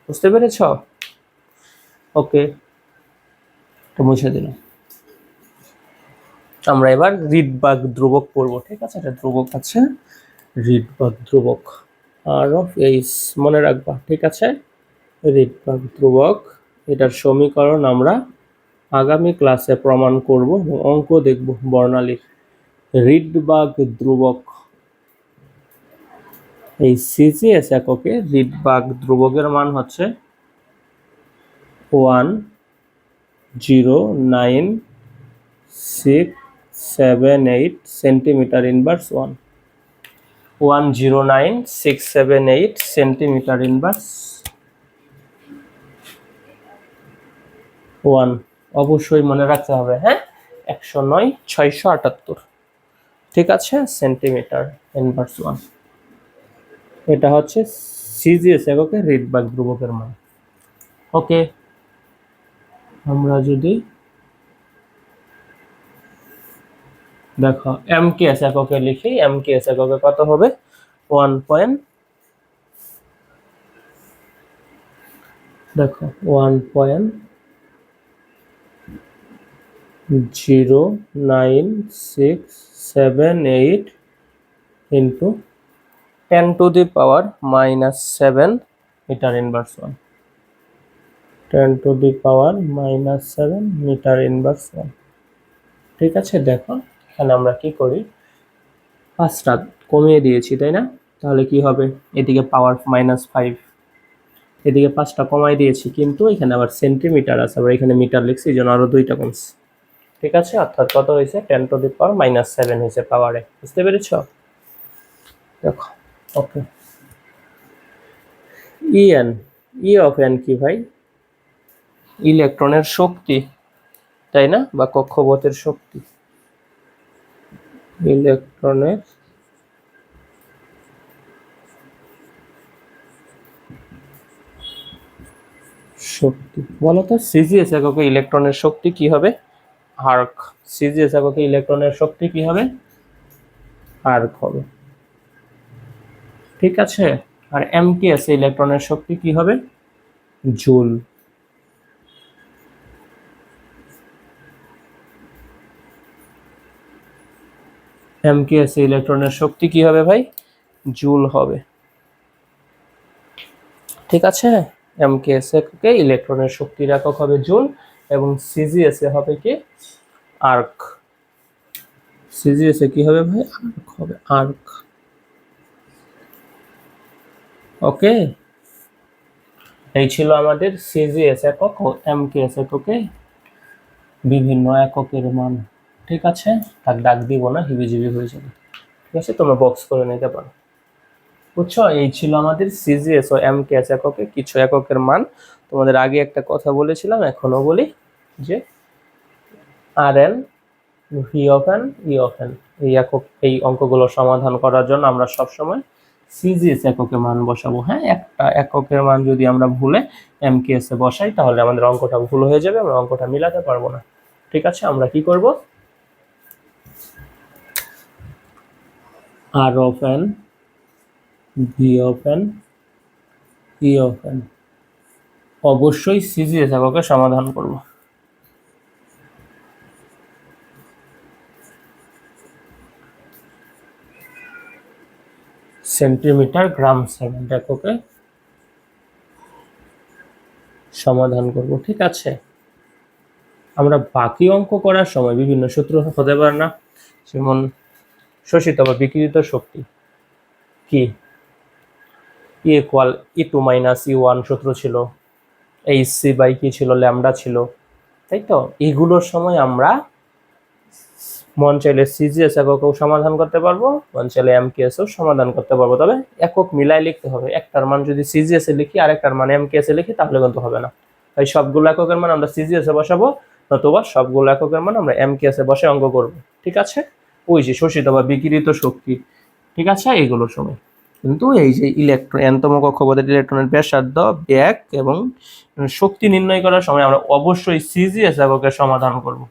বুঝতে পেরেছ? ওকে, তো মুছে দিলাম। আমরা এবার রিডবার্গ ধ্রুবক পড়ব। ঠিক আছে, এটা ধ্রুবক আছে, রিডবার্গ ধ্রুবক আর অফ এইচ মনে রাখবা। ঠিক আছে, রিডবার্গ ধ্রুবক, এটার সমীকরণ আমরা আগামী ক্লাসে প্রমাণ করব এবং অঙ্ক দেখব বর্ণালীর। রিডবার্গ ধ্রুবক, এই সিজিএস এককে রিডবার্গ ধ্রুবকের মান হচ্ছে 109,678 সেন্টিমিটার ইনভার্স 109,678 সেন্টিমিটার ইনভার্স 1। অবশ্যই মনে রাখতে হবে, হ্যাঁ, 109,678, ঠিক আছে, সেন্টিমিটার ইনভার্স 1। এটা হচ্ছে সিজিএস এককে রিডবার্গ ধ্রুবকের মান। ওকে, আমরা যদি দেখো এমকেএস এককে লিখি, এমকেএস এককে কত হবে? 1.09,678 into 10⁻⁻7 metre inverse 1, 10⁻⁻7 metre inverse 1। ঠিক আছে, দেখো এখানে আমরা কি করি, 5টা কমিয়ে দিয়েছি, তাই না? তাহলে কি হবে? এদিকে পাওয়ার -5, এদিকে 5টা কমাই দিয়েছি, কিন্তু এখানে আবার সেন্টিমিটার আছে, আবার এখানে মিটার লিখছি, এই জন্য আরো 2টা কমছে। ঠিক আছে, অর্থাৎ কত হয়েছে? 10⁻⁻7 হয়েছে পাওয়ারে। বুঝতে পেরেছ? দেখো, ওকে। ইএন, ই অফ এন কি ভাই? ইলেকট্রনের শক্তি, তাই না? বা কক্ষপথের শক্তি। ইলেকট্রনের শক্তি বলতো, সিজিএস এককে ইলেকট্রনের শক্তি কি হবে? আর্ক। সিজিএস এককে ইলেকট্রনের শক্তি কি হবে? আর্ক হবে। ঠিক আছে, আর এমকেএস ইলেকট্রনের শক্তি কি হবে? জুল। এমকেএস ইলেকট্রনের শক্তি কি হবে ভাই? জুল হবে। ঠিক আছে, এমকেএস এককে ইলেকট্রনের শক্তির একক হবে জুল এবং সিজিএস এ হবে কি? আর্ক। সিজিএস এ কি হবে ভাই? আর্ক হবে, আর্ক। ওকে, এই ছিল আমাদের সিজিএস একক ও এমকেএস এককে বিভিন্ন এককের মান। ঠিক আছে, তার ডাক দিব না, হিবিজিবি হয়ে যাবে। ঠিক আছে, তোমরা বক্স করে নিতে পারো। বুঝছো, এই ছিল আমাদের সিজিএস ও এমকেএস এককে কিছু এককের মান। তোমাদের আগে একটা কথা বলেছিলাম, এখনো বলি, যে r n, v of n, e of n, এই একক, এই অঙ্কগুলো সমাধান করার জন্য আমরা সবসময় সিজিএস এককে মান বসাবো। হ্যাঁ, একটা এককের মান যদি আমরা ভুলে এমকেএস এ বসাই তাহলে আমাদের অঙ্কটা ভুল হয়ে যাবে, আমরা অঙ্কটা মিলাতে পারবো না। ঠিক আছে, আমরা কি করব? R of n, v of n, e of n অবশ্যই সিজিএস এককে সমাধান করব। সেন্টিমিটার গ্রাম সেকেন্ড এককে সমাধান করব। ঠিক আছে, আমরা বাকি অঙ্ক করার সময় বিভিন্ন সূত্র হতে পারে না, যেমন শোষিত বা বিকিরিত শক্তি কি, ই ইকুয়াল E2 - E1 সূত্র ছিল, এইচসি বাই কি ছিল, ল্যামডা ছিল, তাই তো? এগুলোর সময় আমরা মন চাইলে সিজিএস এককেও সমাধান করতে পারবো, মন চাইলে এমকেএসও সমাধান করতে পারবো, তবে একক মিলাই লিখতে হবে। একটার মান যদি সিজিএস এ লিখি আর একটার মান এমকেএস এ লিখি তাহলে কিন্তু হবে না। তাই সবগুলো এককের মান আমরা সিজিএস এ বসাবো, নতুবা সবগুলো এককের মান আমরা এমকেএস এ বসে অঙ্ক করব। ঠিক আছে, ওই যে শোষিত বা বিকিরিত শক্তি, ঠিক আছে, এগুলোর সময় কিন্তু এই যে ইলেকট্রন এনতম কক্ষপথের ইলেকট্রনের ব্যাসার্ধ, বেগ এবং শক্তি নির্ণয় করার সময় আমরা অবশ্যই সিজিএস এককের সমাধান করব।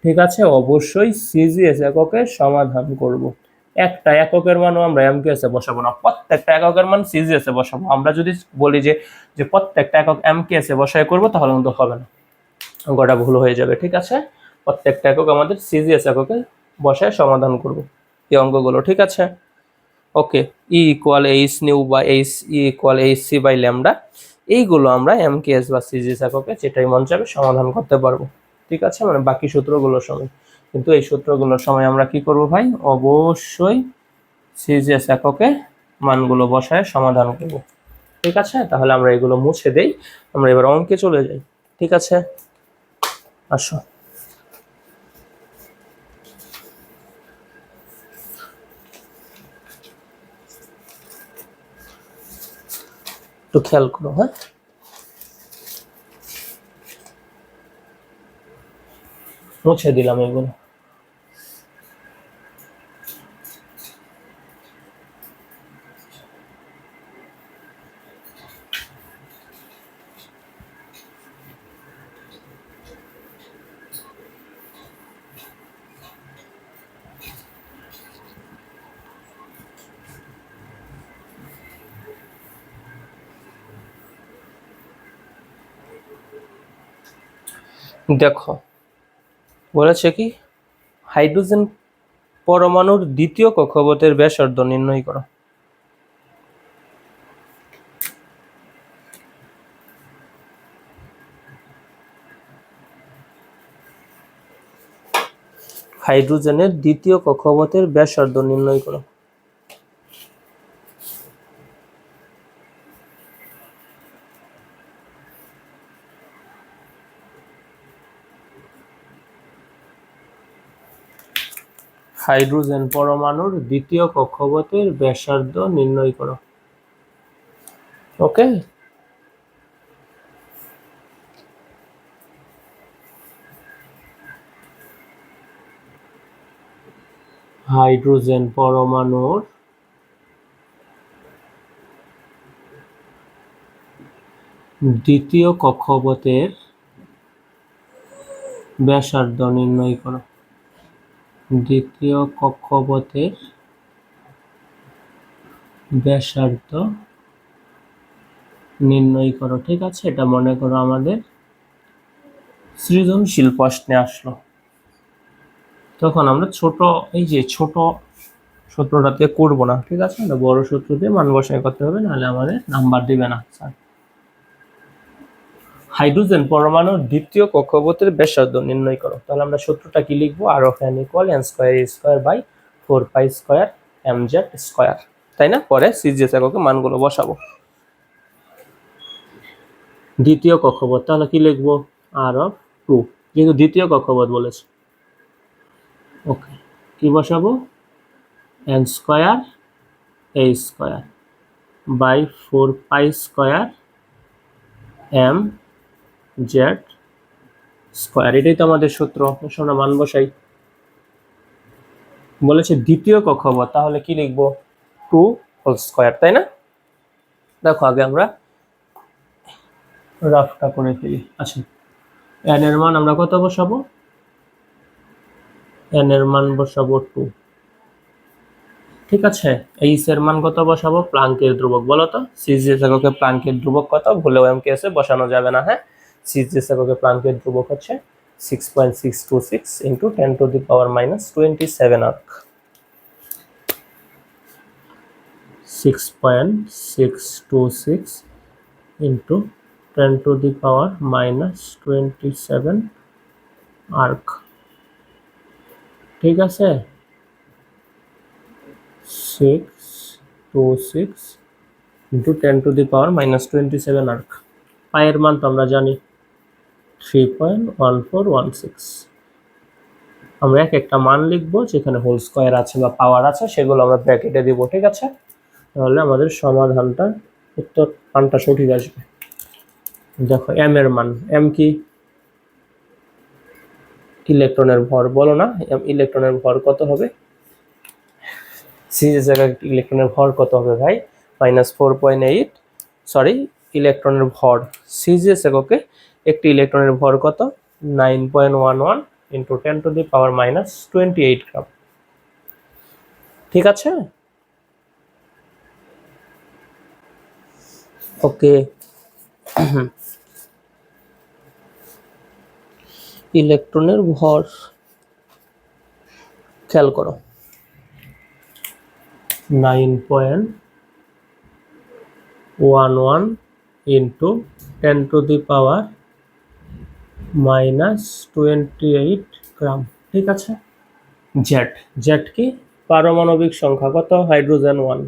ঠিক আছে, অবশ্যই সিজিএস এককের সমাধান করব। একটা এককের মানও আমরা এমকেএস এ বসাবো না, প্রত্যেকটা এককের মান সিজিএস এ বসাবো। আমরা যদি বলি যে প্রত্যেকটা একক এমকেএস এ বসায় করব, তাহলে কিন্তু হবে না, অঙ্কটা ভুল হয়ে যাবে। ঠিক আছে, প্রত্যেকটা একক আমাদের সিজিএস এককে বসায় সমাধান করব এই অঙ্কগুলো। ঠিক আছে, okay. E equal h nu বা h e equal h c by lambda, এইগুলো আমরা এমকেএস বা সিজিএস এককে যেটাই মন চাবে সমাধান করতে পারবো। ঠিক আছে, মানে বাকি সূত্রগুলোর সময়। কিন্তু এই সূত্রগুলোর সময় আমরা কি করব ভাই, অবশ্যই সিজিএস এককে মানগুলো বসায় সমাধান করব। ঠিক আছে, তাহলে আমরা এগুলো মুছে দেই, আমরা এবার অঙ্কে চলে যাই। ঠিক আছে, আসো। একটু খেয়াল করো, হ্যাঁ, মুছে দিলাম এগুলো। দেখো বলেছে কি, হাইড্রোজেন পরমাণুর দ্বিতীয় কক্ষপথের ব্যাসার্ধ নির্ণয় করো। হাইড্রোজেনের দ্বিতীয় কক্ষপথের ব্যাসার্ধ নির্ণয় করো। হাইড্রোজেন পরমাণুর দ্বিতীয় কক্ষপথের ব্যাসার্ধ নির্ণয় করো। ওকে, হাইড্রোজেন পরমাণুর দ্বিতীয় কক্ষপথের ব্যাসার্ধ নির্ণয় করো। দ্বিতীয় কক্ষপথের ব্যাসার্ধ নির্ণয় করো। ঠিক আছে, এটা মনে করো আমাদের সৃজনশীল প্রশ্নে আসলো। তখন আমরা ছোট, এই যে ছোট সূত্রটাতে করবো না। ঠিক আছে, বড় সূত্র দিয়ে মান বসায় করতে হবে, নাহলে আমাদের নাম্বার দিবে না স্যার। হাইড্রোজেন পরমাণুর দ্বিতীয় কক্ষপথের ব্যাসার্ধ নির্ণয় করো। তাহলে আমরা সূত্রটা কি লিখবো, r of n equal n square a square by 4 pi square M Z square, তাই না? পরে সিজিএস এককে মানগুলো বসাবো। দ্বিতীয় কক্ষপথ, তাহলে কি লিখবো, আর অফ 2, যেহেতু দ্বিতীয় কক্ষপথ বলেছে। ওকে, কি বসাবো, n square a square by 4 pi square M Z square, এটাই তো আমাদের সূত্র। আমরা মান বসাই। বলেছে দ্বিতীয় কক্ষপথ, তাহলে কি লিখবো, 2 হোল স্কয়ার, তাই না? দেখো আগে আমরা রাফটা করে ফেলি। আচ্ছা, এন এর মান আমরা কত বসাবো, এন এর মান বসাবো 2। ঠিক আছে, এইচ এর মান কত বসাবো, প্লাঙ্কের ধ্রুবক। বলো তো সিজিএস এককে প্লাঙ্কের ধ্রুবক কত, ভুলেও এমকেএস এ বসানো যাবে না। হ্যাঁ, সিজিএস এককে প্লাঙ্কের ধ্রুবক হচ্ছে 6.626 into 10 to the power minus 27 erg. 6.626 into 10 to the power minus 27 erg. ঠিক আছে, 626 into 10 to the power minus 27 erg. পায়ের মান তো আমরা জানি 3.1416। আমরা এক একটা মান লিখবো, যেখানে হোল স্কয়ার আছে বা পাওয়ার আছে সেগুলো আমরা ব্র্যাকেটে দিব। ঠিক আছে, তাহলে আমাদের সমাধানটা, উত্তর মানটা সঠিক আসবে। দেখো এম এর মান, এম কি, ইলেকট্রনের ভর। বলো না ইলেকট্রনের ভর কত হবে, সিরিজের জায়গায় ইলেকট্রনের ভর কত হবে ভাই? -4.8, সরি, ইলেকট্রনের ভর সিজিএস এককে একটি ইলেকট্রনের ভর কত? 9.11 ইন্টু 10⁻⁻28 গ্রাম। ঠিক আছে, ওকে। ইলেকট্রনের ভর খেয়াল করো, 9.11 ইন্টু 10⁻⁻28 গ্রাম। ঠিক আছে, জেড, জেড কি? পারমাণবিক সংখ্যা কত? হাইড্রোজেন 1।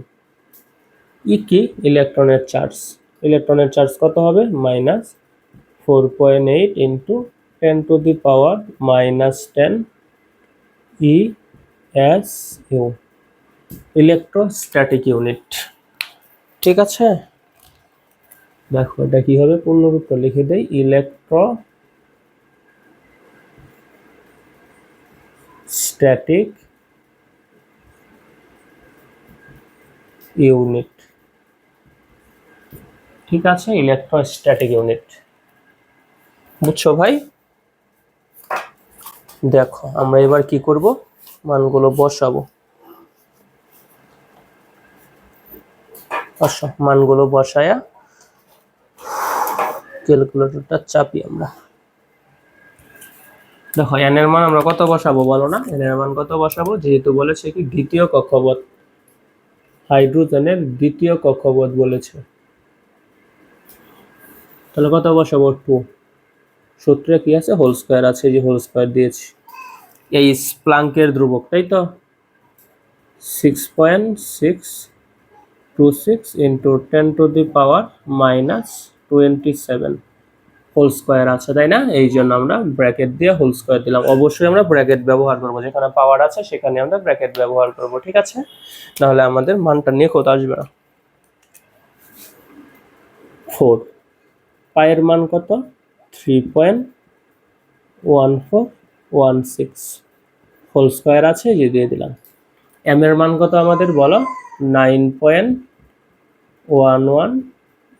ই কি? ইলেকট্রনের চার্জ। ইলেকট্রনের চার্জ কত হবে? -4.8 ইন্টু 10⁻⁻10 ESU, ইলেকট্রোস্ট্যাটিক ইউনিট। ঠিক আছে, দেখো এটা কি হবে, পূর্ণরূপটা লিখে দেই, ইলেকট্রোস্ট্যাটিক ইউনিট। ঠিক আছে, ইলেকট্রোস্ট্যাটিক ইউনিট। বুঝছো ভাই? দেখো আমরা এবার কি করব, মানগুলো বসাবো। মানগুলো বসায়া ক্যালকুলেটরটা চাপি আমরা। দেখো এন এর মান আমরা কত বসাবো বলো না? এন এর মান কত বসাবো? যেহেতু বলেছে কি দ্বিতীয় কক্ষপথ, হাইড্রোজেনের দ্বিতীয় কক্ষপথ বলেছে, তাহলে কত বসাবো? 2। সূত্রে কি আছে? হোল স্কয়ার আছে, যে হোল স্কয়ার দিয়েছি। এই প্লাঙ্কের ধ্রুবক, তাই তো 6.626 ইন্টু 10⁻⁻27 হোল স্কয়ার আছে, তাই না? এই জন্য আমরা ব্র্যাকেট দিয়ে হোল স্কয়ার দিলাম। অবশ্যই আমরা ব্র্যাকেট ব্যবহার করব, যেখানে পাওয়ার আছে সেখানে আমরা ব্র্যাকেট ব্যবহার করব। ঠিক আছে, নাহলে আমাদের মানটা নিখুঁত আসবে না। 4 পায়ের মান কত? 3.1416 হোল স্কয়ার আছে, যে দিয়ে দিলাম। এম এর মান কত আমাদের বলো? 9.11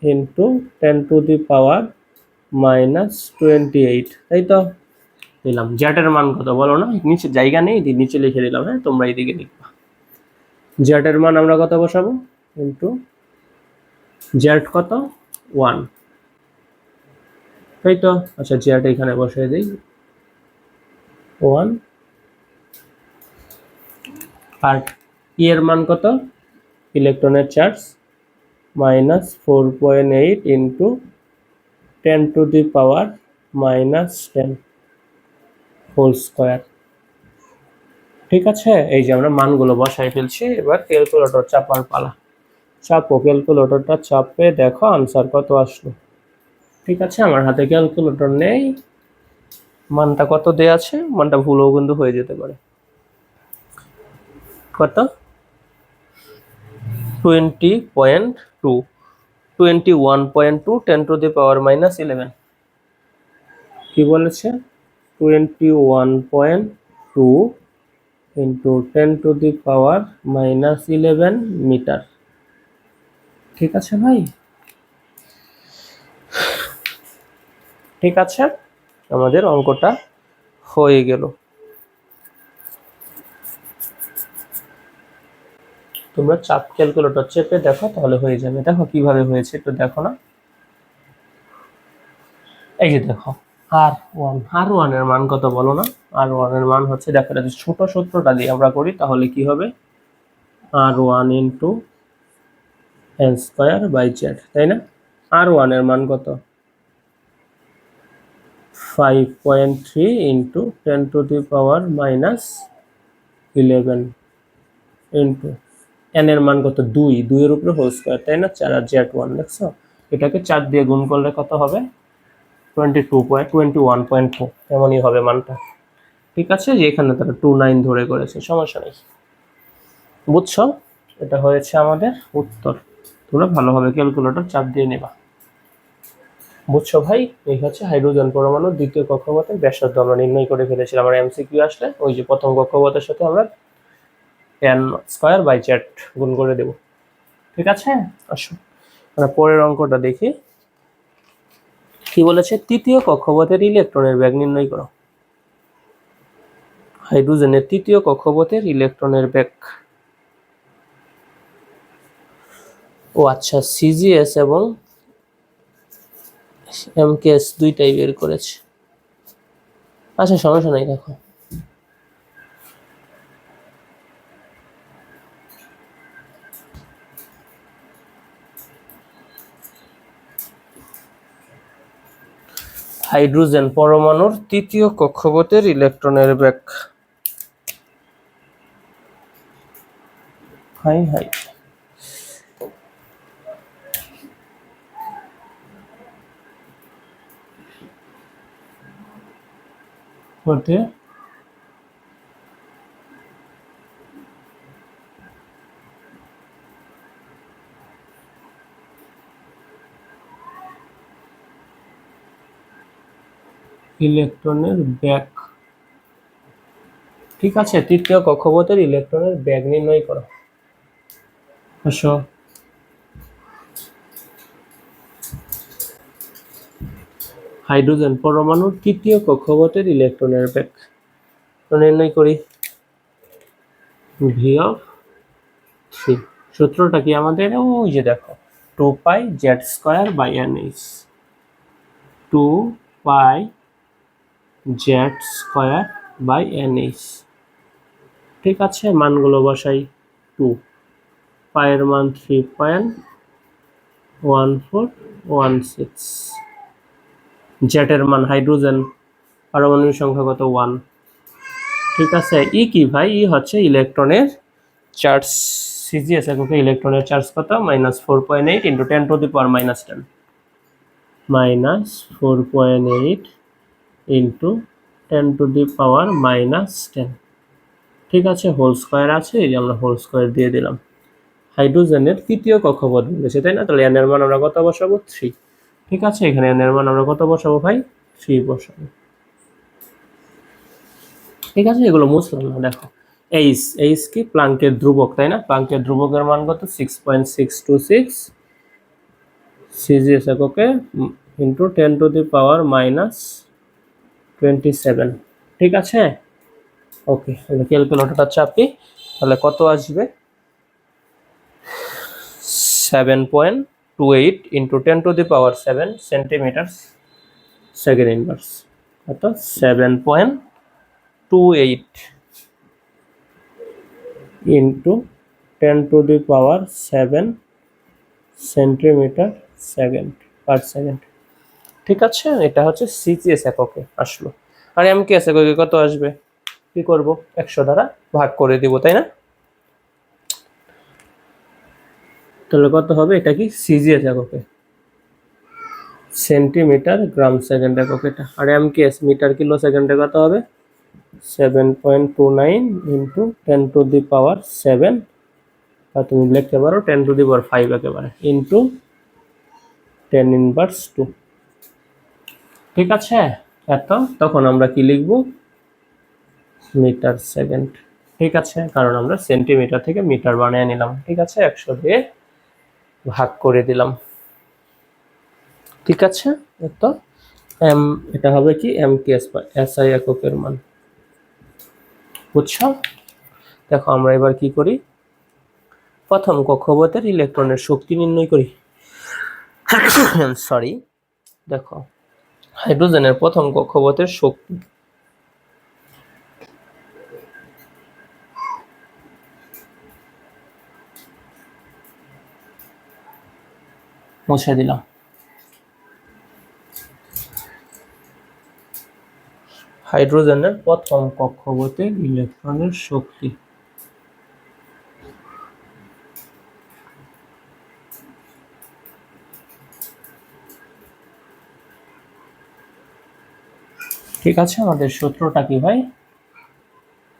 ইন্টু 10⁻⁻28, তাই তো দিলাম। জ্যাট এর মান কত বলো না? নিচে জায়গা নেই, নিচে লিখে দিলাম। হ্যাঁ, তোমরা এইদিকে লিখবা। জ্যাট এর মান আমরা কত বসাবো? ইন্টু জ্যাট কত? 1, তাই তো। আচ্ছা, জ্যাট এখানে বসিয়ে দিই 1। আর ই এর মান কত? ইলেকট্রনের চার্জ -4.8 ইন্টু 10⁻⁻10 হোল স্কয়ার। ঠিক আছে, এই যে আমরা মানগুলো বসাই ফেলছি। এবার ক্যালকুলেটর চাপার পালা। চাপো, ক্যালকুলেটরটা চাপে দেখো আনসার কত আসলো। ঠিক আছে, আমার হাতে ক্যালকুলেটর নেই, মানটা কত দেয়া আছে, মানটা ভুলও কিন্তু হয়ে যেতে পারে। কত? 20.2, 21.2 10⁻⁻11 কি বলেছে? 21.2 ইন্টু 10⁻⁻11 মিটার। ঠিক আছে ভাই? ঠিক আছে, আমাদের অঙ্কটা হয়ে গেল। তোমরা চাপ ক্যালকুলেটর চেপে দেখো, তাহলে হয়ে যাবে। দেখো কিভাবে হয়েছে, একটু দেখো না। এই যে দেখো R1 এর মান কত বলো না? R1 এর মান হচ্ছে, দেখো যদি ছোট সূত্রটা দিয়ে আমরা করি তাহলে কি হবে? R1 into n square by z, তাই না? R1 এর মান কত? 5.3 ইন্টু 10⁻⁻11 ইন্টু n এর মান কত? 2, 2 এর উপরে হোল স্কয়ার, তাই না? 4 আর Z1 দেখছো, এটাকে 4 দিয়ে গুণ করলে কত হবে? 21.2 এমনই হবে মানটা। ঠিক আছে, যে এখানে তারা 29 ধরে করেছে, সমস্যা নেই। বুঝছো? এটা হয়েছে আমাদের উত্তর। তোমরা ভালোভাবে ক্যালকুলেটর চাপ দিয়ে নেবা। বুঝছো ভাই? এই হচ্ছে হাইড্রোজেন পরমাণুর দ্বিতীয় কক্ষপথের ব্যাসার্ধ আমরা নির্ণয় করে ফেলেছিলাম। আমরা এমসিকিউ আসলে ওই যে প্রথম কক্ষপথের সাথে আমরা টেন স্কোয়ার বাই জেড গুণ করে দেব। ঠিক আছে, আসো আমরা পরের অঙ্কটা দেখি। কি বলেছে, তৃতীয় কক্ষপথের ইলেকট্রনের বেগ নির্ণয় করো। হাইড্রোজেনের তৃতীয় কক্ষপথের ইলেকট্রনের বেগ। ও আচ্ছা, সিজিএস এবং এমকেএস দুইটাই বের করেছে। আচ্ছা সমস্যা নাই, দেখো হাইড্রোজেন পরমাণুর তৃতীয় কক্ষপথের ইলেকট্রনের বেগ। হাই হাই, হতে ইলেকট্রনের বেগ। ঠিক আছে, তৃতীয় কক্ষপথের ইলেকট্রনের বেগ নির্ণয় করো। আসো হাইড্রোজেন পরমাণুর তৃতীয় কক্ষপথের ইলেকট্রনের বেগ নির্ণয় করি। ভি অফ থ্রি, সূত্রটা কি আমাদের, ওই যে দেখো, 2 pi z square by n h. 2 pi z square by n h. ঠিক আছে, মানগুলো বসাই। 2 পায়ের মান 3.1416, জেটের মান হাইড্রোজেন পারমাণবিক সংখ্যা কত, 1। ঠিক আছে, ই কি ভাই, ই হচ্ছে ইলেকট্রনের চার্জ। সিজিএস এককে ইলেকট্রনের চার্জ কত, -4.8 into 10 to the power -10, -4.8 into 10 to the power -10। ঠিক আছে, হোল স্কোয়ার আছে, এই যে আমরা হোল স্কোয়ার দিয়ে দিলাম। হাইড্রোজেনের তৃতীয় কক্ষপথ বলেছে, তাই না? তাহলে এন এর মান আমরা কত বসাবো, 3। ঠিক আছে, এখানে এন এর মান আমরা কত বসাবো ভাই, 3 বসাবো। ঠিক আছে, এগুলো মুছলাম না। দেখো এইচ, এইচ কি প্লাঙ্কের ধ্রুবক, তাই না? প্লাঙ্কের ধ্রুবকের মান কত, 6.626 সিজিএস এককে ইন্টু 10 টু দি পাওয়ার -27। ঠিক আছে, ওকে, ক্যালকুলেটরটা চাপি, তাহলে কত আসবে, 7.28 into 10 to the power 7 centimetre second inverse, কত, 7.28 into 10 to the power 7 centimetre second per second. ঠিক আছে, এটা হচ্ছে সিজিএস এককে আসলো। আর এমকেএস এককে কত আসবে, কি করব, 100 দ্বারা ভাগ করে দিব, তাই না? তাহলে কত হবে, এটা কি সিজিএস এককে, সেন্টিমিটার গ্রাম সেকেন্ড একক এটা। আর এমকেএস মিটার কিলো সেকেন্ডে কত হবে, 7.29 ইন্টু 10 টু দি পাওয়ার 7, আর তুমি লিখতে পারো 10 টু দি পাওয়ার 5 একেবারে, ইন্টু 10 ইনভার্স 2। ঠিক আছে, এত, তখন আমরা কি লিখব, মিটার সেকেন্ড। ঠিক আছে, কারণ আমরা সেন্টিমিটার থেকে মিটার বানিয়ে নিলাম। ঠিক আছে, 100 দিয়ে ভাগ করে দিলাম। ঠিক আছে, তো এম, এটা হবে কি এমকেএস বা এসআই এককের মান, বুঝছো? দেখো আমরা এবার কি করি, প্রথম কক্ষপথের ইলেকট্রনের শক্তি নির্ণয় করি। সরি, দেখো হাইড্রোজেনের প্রথম কক্ষপথের শক্তি, মুছে দিলাম। হাইড্রোজেনের প্রথম কক্ষপথের ইলেকট্রনের শক্তি, ঠিক আছে, আমাদের সূত্রটা কি ভাই,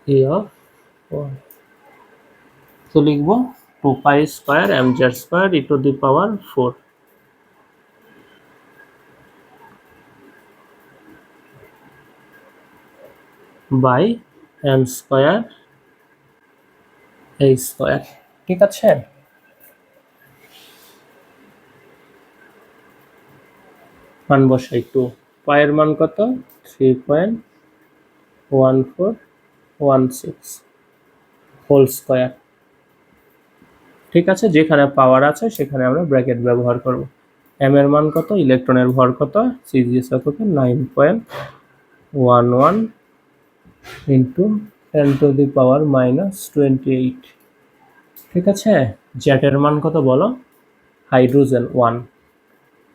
এ অফ, তো লিখবো 2 pi square M Z square e to the power 4 by m square a square. ঠিক আছে, মান বসাই। টু পায়ের মান কত? 3.1416 হোল স্কয়ার। ঠিক আছে, যেখানে পাওয়ার আছে সেখানে আমরা ব্র্যাকেট ব্যবহার করব। এম এর মান কত? ইলেকট্রনের ভর কত? সিজিএস এককে 9.11 ইন্টু 10⁻⁻28। ঠিক আছে, জ্যাটের মান কত বলো? হাইড্রোজেন 1,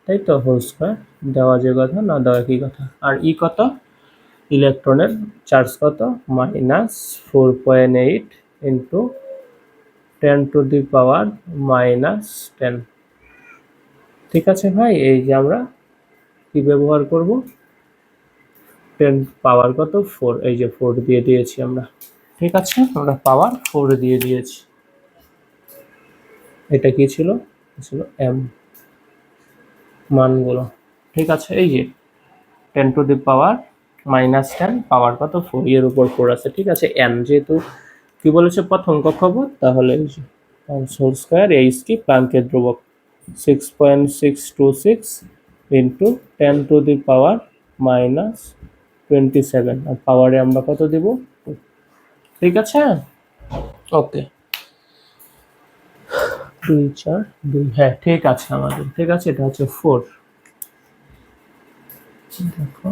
তাই তো, হোল স্কয়ার। দেওয়া যে কথা, না দেওয়া কি কথা। আর ই কত? ইলেকট্রনের চার্জ কত? -4.8 ইন্টু 10⁻⁻10। ঠিক আছে ভাই, এই যে আমরা কি ব্যবহার করব? 10 পাওয়ার কত? 4, এই যে 4 দিয়ে দিয়েছি আমরা। ঠিক আছে, আমরা পাওয়ার 4 দিয়ে দিয়েছি। এটা কি ছিল? ছিল এম মানগুলো। ঠিক আছে, এই যে 10⁻⁻10 পাওয়ার কত? 4, এর উপর 4 আছে। ঠিক আছে, এন যেহেতু কি বলেছে প্রথম কক্ষপথ, তাহলে এই যে হোল স্কয়ার। এইচ কি? প্লাঙ্কের ধ্রুবক 6.626 ইন্টু 10⁻⁻27। আর পাওয়ারে আমরা কত দেব? ঠিক আছে, ওকে। 2 4 2, হ্যাঁ ঠিক আছে আমাদের। ঠিক আছে, এটা হচ্ছে 4। দেখো,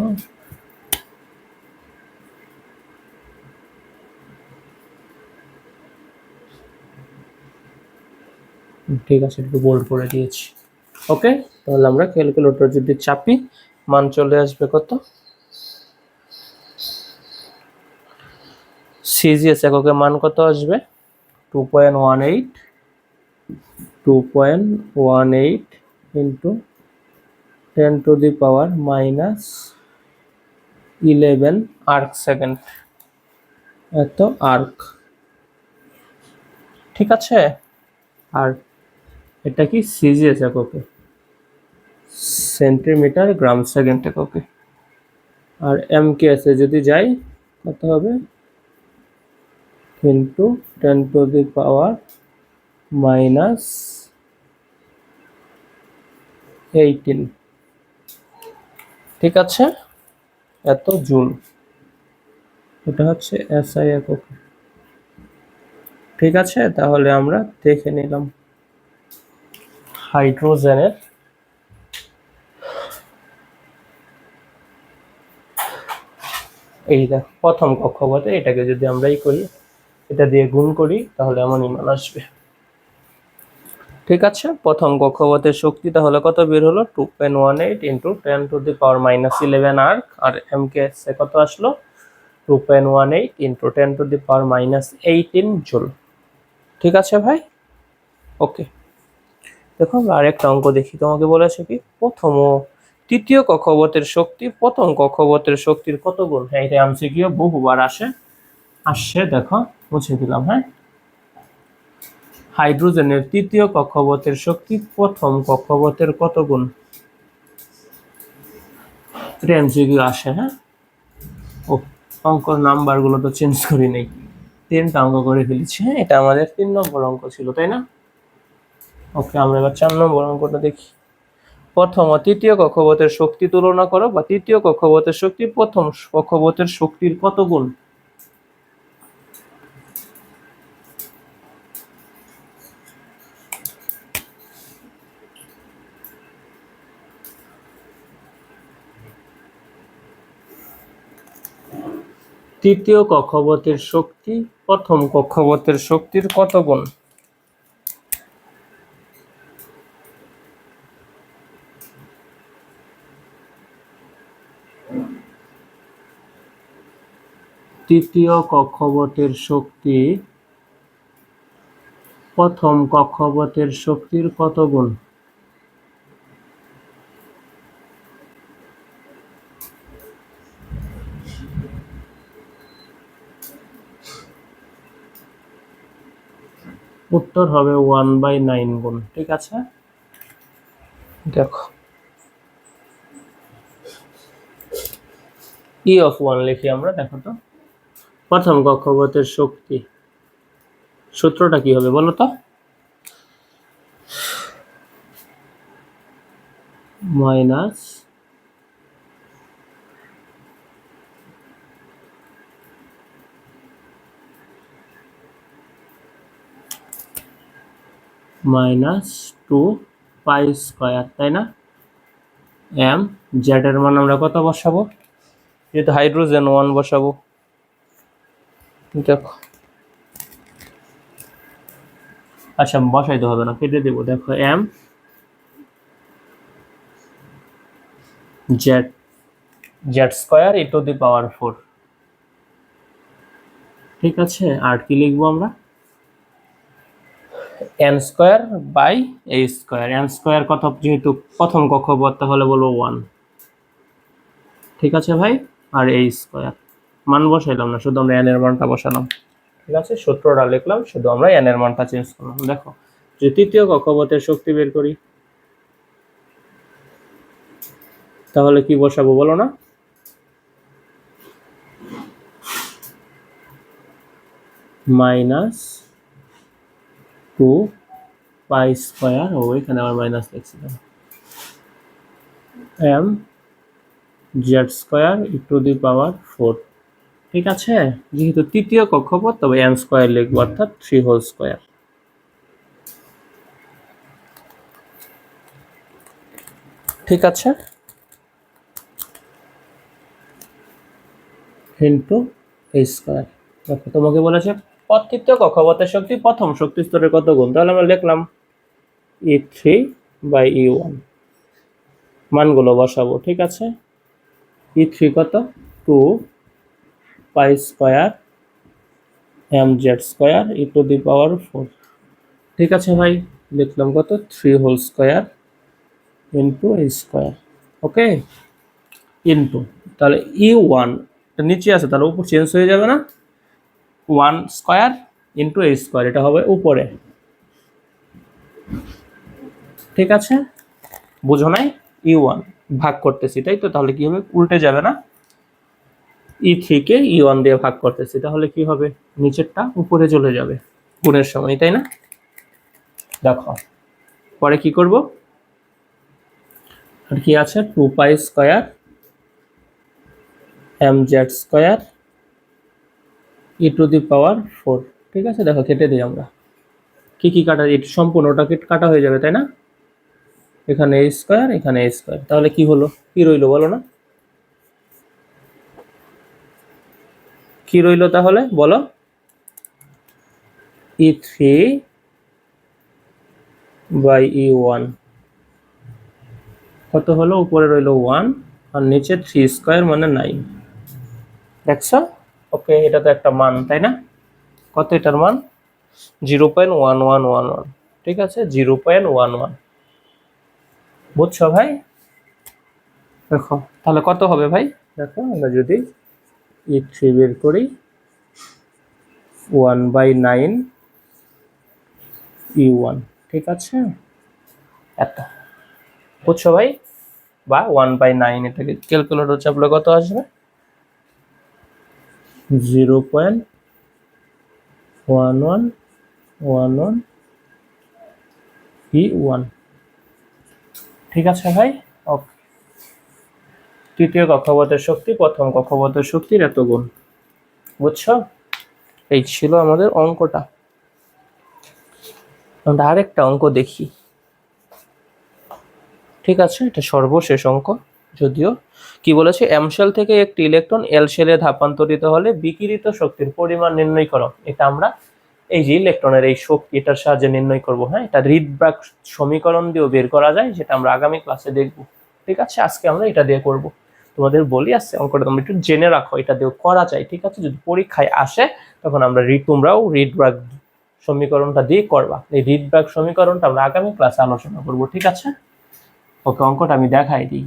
ঠিক আছে, একটু বোল্ড করে দিয়েছি। ওকে, তাহলে আমরা ক্যালকুলেটর যদি চাপি, মান চলে আসবে কত? সিজিএস এককে মান কত আসবে? 2.18 ইন্টু 10⁻⁻11 আর্ক সেকেন্ড, এত আর্ক। ঠিক আছে, আর এটা কি? সিজিএস এককে, সেন্টিমিটার গ্রাম সেকেন্ড এককে। আর এমকেএস এ যদি যাই, কত হবে? ইন্টু 10⁻⁻18। ঠিক আছে, এত জুল। এটা হচ্ছে এসআই একক। ঠিক আছে, তাহলে আমরা দেখে নিলাম হাইড্রোজেনের এই দেখ প্রথম কক্ষপথে, এটাকে যদি আমরা করি, এটা দিয়ে গুণ করি, তাহলে এমনই মান আসবে। ঠিক আছে, প্রথম কক্ষপথের শক্তি তাহলে কত বের হলো? 2.18 ইন্টু 10⁻⁻11 আর্ক। আর এমকেএস এ কত আসলো? 2.18 ইন্টু 10⁻⁻18 জুল। ঠিক আছে ভাই, ওকে। দেখো আমরা আরেকটা অঙ্ক দেখি। তোমাকে বলেছে কি প্রথম ও তৃতীয় কক্ষপথের শক্তি প্রথম কক্ষপথের শক্তির কত গুণ? হ্যাঁ, এটা এমসিকিউ বহুবার আসছে। দেখো, মুছে দিলাম। হ্যাঁ, হাইড্রোজেনের তৃতীয় কক্ষপথের শক্তি প্রথম কক্ষপথের কত গুণ? এটা এমসিকিউ আসে। হ্যাঁ, ও অঙ্কর নাম্বার গুলো তো চেঞ্জ করি নেই, 3টা অঙ্ক করে ফেলেছি। হ্যাঁ, এটা আমাদের 3 নম্বর অঙ্ক ছিল, তাই না? ওকে, আমরা এবার 4 নম্বর অঙ্কটা দেখি। প্রথম ও তৃতীয় কক্ষপথের শক্তি তুলনা করো, বা তৃতীয় কক্ষপথের শক্তি প্রথম কক্ষপথের শক্তির কত গুণ? তৃতীয় কক্ষপথের শক্তি প্রথম কক্ষপথের শক্তির কত গুণ? তৃতীয় কক্ষপথের শক্তি প্রথম কক্ষপথের শক্তির কত গুণ? উত্তর হবে 1/9 গুণ। ঠিক আছে, দেখো E(1) লিখি আমরা। দেখো তো, প্রথম কক্ষপথের শক্তি সূত্রটা কি হবে বলো তো? মাইনাস টু পাই স্কয়ার, তাই না? এম জেড এর মান আমরা কত বসাবো? যেহেতু হাইড্রোজেন 1 বসাবো। দেখো, আচ্ছা বসাইতে হবে না, কেটে দেবো। দেখো m Z square e to the power 4, ঠিক আছে। আর কি লিখবো আমরা? N square by a square. N square কত, যেহেতু প্রথম কক্ষপথ তাহলে বলবো 1, ঠিক আছে ভাই। আর এ স্কয়ার মান বসাইলাম না, শুধু আমরা এন এর মানটা বসালাম, ঠিক আছে। সূত্রটা লিখলাম, শুধু আমরা এন এর মানটা চেঞ্জ করলাম। দেখো যে তৃতীয় কক্ষপথের শক্তি বের করি, তাহলে কি বসাবো বলো না? মাইনাস টু পাই স্কয়ার, ও এখানে আবার মাইনাস লিখছিলাম, M Z square e to the power 4, ঠিক আছে। যেহেতু তৃতীয় কক্ষপথ তবে এন স্কয়ার লিখবো, অর্থাৎ 3 হোল স্কয়ার, ঠিক আছে, ইন্টু এ স্কয়ার। দেখো তোমাকে বলেছে তৃতীয় কক্ষপথের শক্তি প্রথম শক্তি স্তরের কত গুণ, তাহলে আমরা লিখলাম E3/E1, মানগুলো বসাবো, ঠিক আছে। E3 কত? 2 pi square M Z square e to the power 4, ঠিক আছে ভাই। লিখলাম কত? 3 whole square into a square, okay, into, তাহলে E1 নিচে আছে, তাহলে উপর চেঞ্জ হয়ে যাবে না? 1 স্কয়ার ইন্টু এ স্কয়ার, এটা হবে উপরে, ঠিক আছে। বুঝো নাই? E1 ভাগ করতেছি, তাই তো, তাহলে কি হবে? উল্টে যাবে না? E3 কে E1 দিয়ে ভাগ করতেছি, তাহলে কি হবে? নিচেরটা উপরে চলে যাবে গুণের সময়, তাই না? দেখো পরে কি করব, আর কি আছে? 2 pi square M Z square e to the power 4, ঠিক আছে। দেখো কেটে দিই আমরা, কি কি কাটা, এটা সম্পূর্ণটা কাটা হয়ে যাবে, তাই না? এখানে এ স্কয়ার, এখানে এ স্কয়ার, তাহলে কি হলো, কি রইলো বলো না? কি রইলো তাহলে বলো? E3/E1 কত হলো? উপরে রইলো 1 আর নিচে 3 স্কয়ার মানে 9, দেখছো? ওকে, এটা তো একটা মান, তাই না? কত এটার মান? 0.1111, ঠিক আছে, 0.11, বুঝছো ভাই? দেখো তাহলে কত হবে ভাই? দেখো আমরা যদি E3 বের করি, 1/9 E1, ঠিক আছে, এত, বুঝছো ভাই? বা 1/9, এটাকে ক্যালকুলেটর চাপলে কত আসবে? 0.1111 E1, ঠিক আছে ভাই, ওকে। তৃতীয় কক্ষপথের শক্তি প্রথম কক্ষপথের শক্তির এত গুণ, বুঝছো? এই ছিল আমাদের অঙ্কটা। আমরা আরেকটা অঙ্ক দেখি, ঠিক আছে, এটা সর্বশেষ অঙ্ক যদিও। কি বলেছে? এম শেল থেকে একটি ইলেকট্রন এল শেলে ধাপান্তরিত হলে বিকিরিত শক্তির পরিমাণ নির্ণয় করো। এটা আমরা এই যে ইলেকট্রনের এই শক্তি, এটার সাহায্যে নির্ণয় করব। হ্যাঁ, এটা রিডব্রাগ সমীকরণ দিয়েও বের করা যায়, যেটা আমরা আগামী ক্লাসে দেখব, ঠিক আছে। আজকে আমরা এটা দিয়ে করব। তোমাদের বলি আসছে অঙ্কটা তোমরা একটু জেনে রাখো, এটা দিয়েও করা যায়, ঠিক আছে। যদি পরীক্ষায় আসে তখন আমরা তোমরাও রিডব্রাগ সমীকরণটা দিয়ে করবা। এই রিডব্রাগ সমীকরণটা আমরা আগামী ক্লাসে আলোচনা করব, ঠিক আছে। ওকে, অঙ্কটা আমি দেখাই দিই,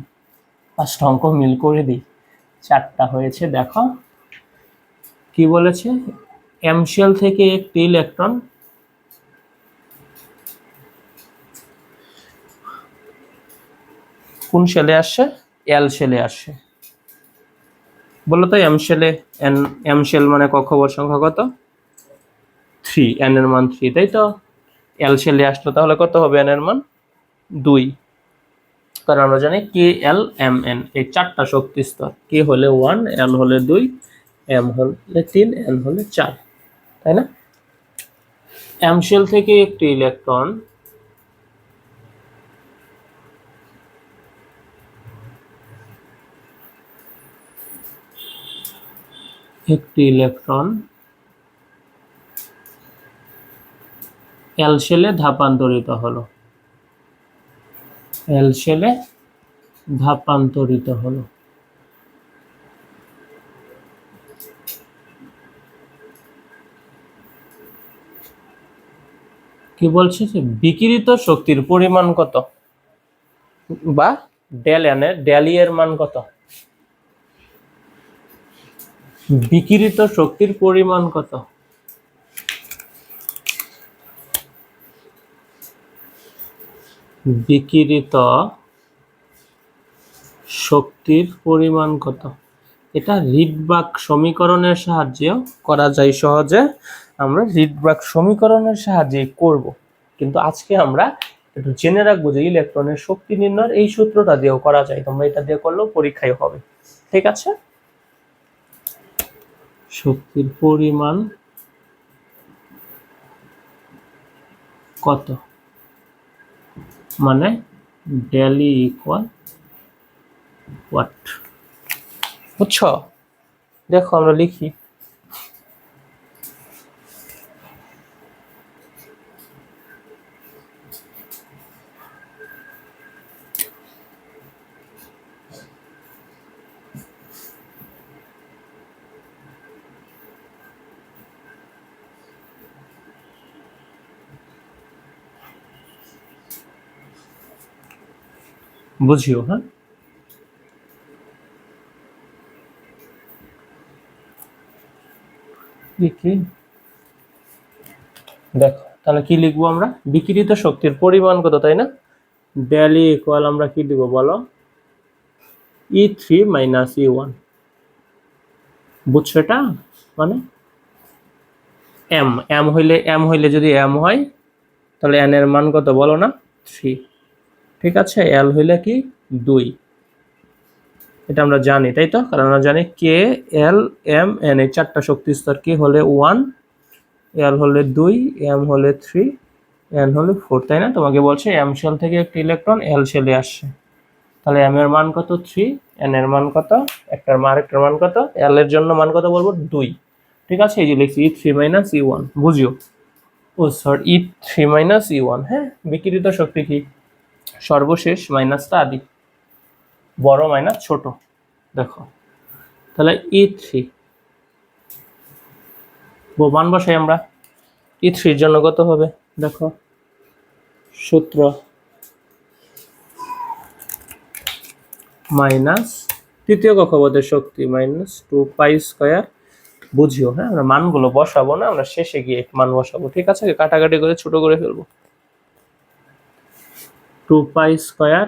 ফার্স্ট অঙ্ক মিল করে দিই, 4টা হয়েছে। দেখো কি বলেছে? এম শেল থেকে একটি ইলেকট্রন কোন শেলে আসছে? এল শেলে আসছে। বলো তো এম শেলে, এম শেল মানে কক্ষপথ সংখ্যা কত? 3, n এর মান 3, তাই তো? এল শেলে আসলো, তাহলে কত হবে n এর মান? 2, কারণ আমরা জানি কে এল এম এন এই চারটা শক্তি স্তর, কে হলে 1, এল হলে 2, এম হলে 3, এন হলে 4, তাই না? এম শেল থেকে একটি ইলেকট্রন এল শেলে ধাপান্তরিত হলো, এল শেলে ধাপান্তরিত হলো। কি বলছে যে বিকিরিত শক্তির পরিমাণ কত, বা ডেল এন এর ডেল ই এর মান কত? বিকিরিত শক্তির পরিমাণ কত? বিকিরিত শক্তির পরিমাণ কত? এটা রিডবার্গ সমীকরণের সাহায্যে করা যায় সহজে, আমরা রিডবার্গ সমীকরণের সাহায্যে করব, কিন্তু আজকে আমরা একটু জেনে রাখবো যে ইলেকট্রনের শক্তি নির্ণয়ের এই সূত্রটা দিয়েও করা যায়, তোমরা এটা দিয়ে করলেও পরীক্ষায় হবে। ঠিক আছে, শক্তির পরিমাণ কত মানে ডেল ই ইকুয়াল হোয়াট, বুঝছো? দেখো আমরা লিখি, বুঝিও। হ্যাঁ, লিখি, দেখো তাহলে কি লিখবো আমরা? বিকিরিত শক্তির পরিমাণ কত, তাই না? ডেল ই ইকুয়াল আমরা কি দিব বলো? E3 মাইনাস E1, বুঝছো এটা? মানে এম হইলে যদি এম হয় তাহলে এন এর মান কত বলো না? 3, ঠিক আছে? এল হইলে কি 2, এটা আমরা জানি, তাই তো? কারণ আমরা জানি কে এল এম এন এই চারটা শক্তি স্তর, কে হলে 1, এল হলে 2, এম হলে 3, এন হলে 4, তাই না? তোমাকে বলছে এম শেল থেকে একটি ইলেকট্রন এল শেলে আসছে, তাহলে এম এর মান কত? 3, এন এর মান কত? একটার মান আরেকটার মান কত? এল এর জন্য মান কত বলবো? 2, ঠিক আছে? এই যে লিখছি E3 মাইনাস E1, বুঝিও। ও সরি, E3 মাইনাস E1, হ্যাঁ। বিকিরিত শক্তি কি? সর্বশেষ মাইনাসটা আদি, বড় মাইনাস ছোট। দেখো তাহলে E3 মান বসাই আমরা, E3 এর জন্য কত হবে দেখো, সূত্র মাইনাস তৃতীয় কক্ষপথের শক্তি মাইনাস 2 পাই স্কয়ার, বুঝিও। হ্যাঁ, আমরা মানগুলো বসাবো না, আমরা শেষে গিয়ে মান বসাবো, ঠিক আছে? কাটাকাটি করে ছোট করে ফেলবো। 2 pi square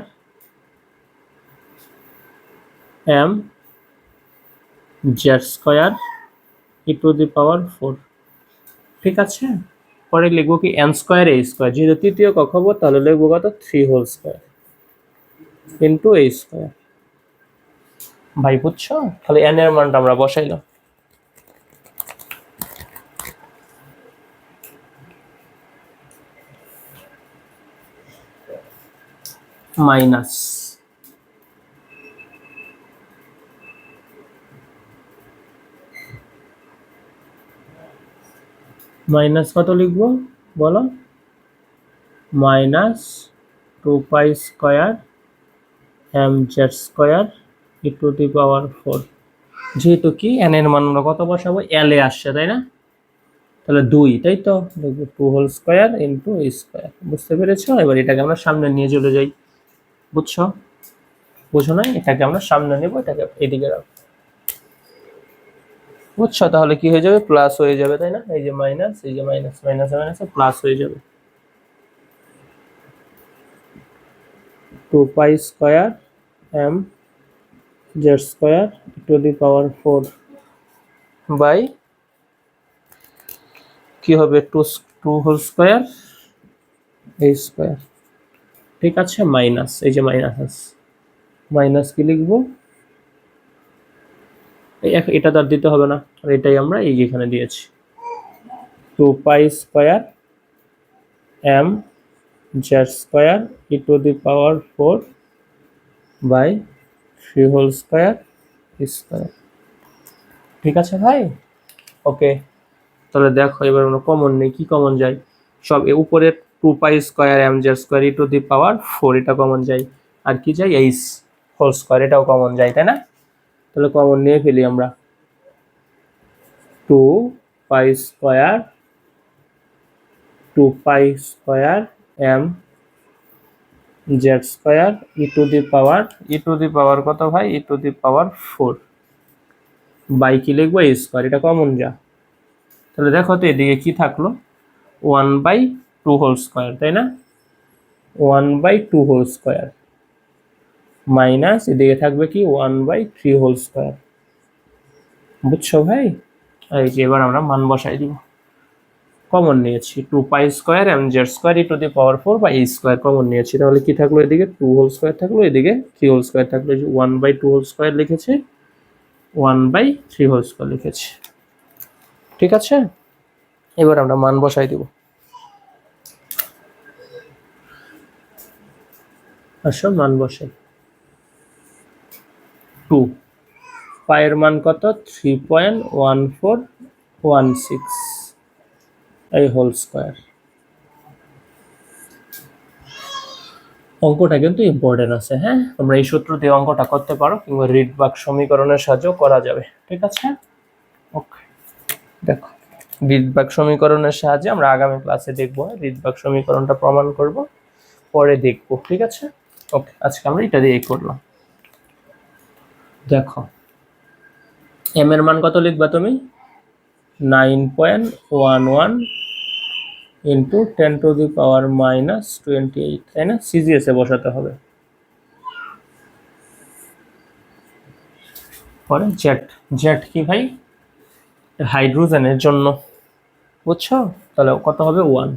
M Z square e to the power 4, ঠিক আছে? পরে লিখবো কি এন স্কয়ার এ স্কয়ার, যেহেতু তৃতীয় কক্ষপথ তাহলে লিখবো কত? 3 whole square into a square. ভাই বুঝছো? তাহলে এন এর মানটা আমরা বসাইলাম, মাইনাস মাইনাস কত লিখবো বলো? Minus 2 pi square M Z square e to the power 4, যেহেতু কি এন এর মান আমরা কত বসাবো? এল এ আসছে, তাই না? তাহলে 2, তাই তো? লিখবো 2 whole square into a square, বুঝতে পেরেছো? এবার এটাকে আমরা সামনে নিয়ে চলে যাই, বুঝছো? বুঝো না? এটাকে আমরা সামনে নেব, এটাকে এদিকে রাখবো, বুঝছো? তাহলে কি হয়ে যাবে? প্লাস হয়ে যাবে, তাই না? এই যে মাইনাস, এই যে মাইনাস, মাইনাস মাইনাস প্লাস হয়ে যাবে। 2 pi square M Z square to the power 4 by কি হবে, two whole square a square, ঠিক আছে, মাইনাস, এই যে মাইনাস আছে, মাইনাস কি লিখবো, এটা তো আর দিতে হবে না, আর এটাই আমরা এই যে এখানে দিয়েছি, 2 pi square M Z square e to the power 4 by 3 whole square square. ঠিক আছে ভাই, ওকে। তাহলে দেখো এবার আমরা কমন নেই, কি কমন যায়, সব উপরে 2 pi square M Z square e to the power 4 এটা কমন যায়, আর কি যায় এইচ হোল স্কোয়ার এটাও কমন যায়, তাই না? তাহলে কমন নিয়ে ফেলি আমরা, 2 pi square 2 pi square M Z square e to the power কত ভাই, ই টু দি পাওয়ার 4 বাই কি লিখবো এই স্কোয়ার, এটা কমন যা। তাহলে দেখো তো এদিকে কি থাকলো, 1/2 হোল স্কোয়ার, তাই না, 1/2 হোল স্কোয়ার মাইনাস এদিকে থাকবে কি 1/3 হোল স্কোয়ার। বুঝছো ভাই? এই যে এবার আমরা মান বসাই দিব, কমন নিয়েছি 2 pi square M Z square e to the power 4 বা এই স্কোয়ার কমন নিয়েছি, তাহলে কি থাকলো, এদিকে 2 হোল স্কোয়ার থাকলো, এদিকে 3 হোল স্কোয়ার থাকলো, 1/2 হোল স্কোয়ার লিখেছি, 1/3 হোল স্কোয়ার লিখেছি। ঠিক আছে, এবার আমরা মান বসাই দিব, আসো মান বসাই, 2 পায়ের মান কত, 3.1416 এই হোল স্কোয়ার। অঙ্কটা কিন্তু ইম্পর্টেন্ট আছে, হ্যাঁ, তোমরা এই সূত্র দিয়ে অঙ্কটা করতে পারো, কিংবা রিডবার্গ সমীকরণের সাহায্যেও করা যাবে। ঠিক আছে, ওকে। দেখো রিডবার্গ সমীকরণের সাহায্যে আমরা আগামী ক্লাসে দেখবো, রিডবার্গ সমীকরণটা প্রমাণ করব, পরে দেখবো। ঠিক আছে, ওকে, আজকে আমরা এটা দিয়ে করলাম। দেখো এম এর মান কত লিখবা তুমি, 9.11 ইন্টু 10 টু দি পাওয়ার -28, তাই না, সিজিএস এ বসাতে হবে। পরে জেড, জেড কি ভাই, হাইড্রোজেনের জন্য, বুঝছো, তাহলে কত হবে 1।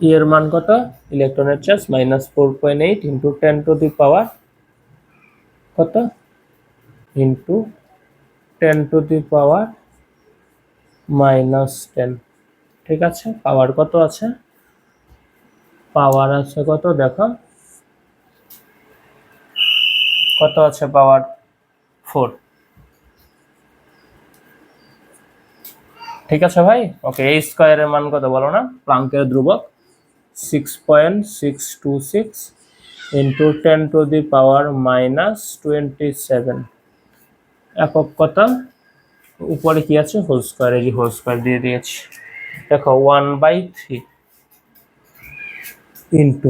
ই এর মান কত, ইলেকট্রনের charge -4.8 into 10 to the power কত, ইন্টু 10 টু দি পাওয়ার -10। ঠিক আছে, পাওয়ার কত আছে, পাওয়ার আছে কত দেখো, কত আছে পাওয়ার 4। ঠিক আছে ভাই, ওকে। এই স্কোয়ারের মান কত বলো না, প্লাঙ্কের ধ্রুবক 6.626 ইন্টু 10 টু দি পাওয়ার -27, একক কত, উপরে কি আছে হোল স্কোয়ার, এই যে হোল স্কোয়ার দিয়ে দিয়েছি। দেখো 1/3 ইন্টু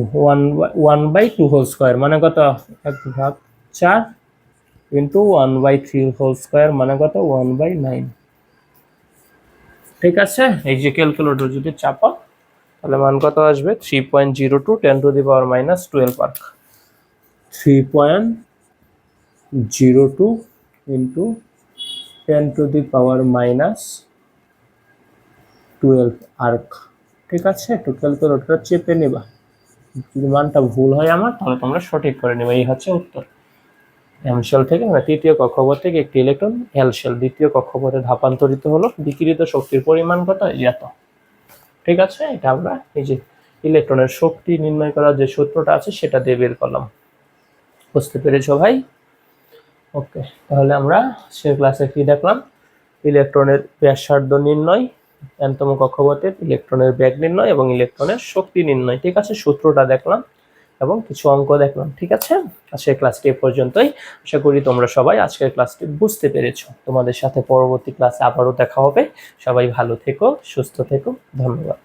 1/2 হোল স্কোয়ার মানে কত, 1/4 ইন্টু 1/3 হোল স্কোয়ার মানে কত, 1/9। ঠিক আছে, এই যে ক্যালকুলেটর যদি চাপা তাহলে মান কত আসবে, 3.02 10 to the power -12 erg, 3.02 into 10 to the power -12 erg. ঠিক আছে, একটু ক্যালকুলেটর চেপে নিবা, যদি মানটা ভুল হয় আমার তাহলে তোমরা সঠিক করে নেবে। এই হচ্ছে উত্তর। এম শেল থেকে মানে তৃতীয় কক্ষপথ থেকে একটি ইলেকট্রন এল শেল দ্বিতীয় কক্ষপথে ধাপান্তরিত হলো, বিকিরিত শক্তির পরিমাণ কত, এত। ঠিক আছে, এটা আমরা এই যে ইলেকট্রনের শক্তি নির্ণয় করার যে সূত্রটা আছে সেটা দিয়ে বের করলাম। বুঝতে পেরেছো ভাই? ওকে, তাহলে আমরা সে ক্লাসে কি দেখলাম, ইলেকট্রনের ব্যাসার্ধ নির্ণয়, এনতম কক্ষপথের ইলেকট্রনের বেগ নির্ণয় এবং ইলেকট্রনের শক্তি নির্ণয়। ঠিক আছে, সূত্রটা দেখলাম এবং কিছু অঙ্ক দেখলাম। ঠিক আছে, আজকের ক্লাসটি এ পর্যন্তই। আশা করি তোমরা সবাই আজকের ক্লাসটি বুঝতে পেরেছো। তোমাদের সাথে পরবর্তী ক্লাসে আবারও দেখা হবে। সবাই ভালো থেকো, সুস্থ থেকো, ধন্যবাদ।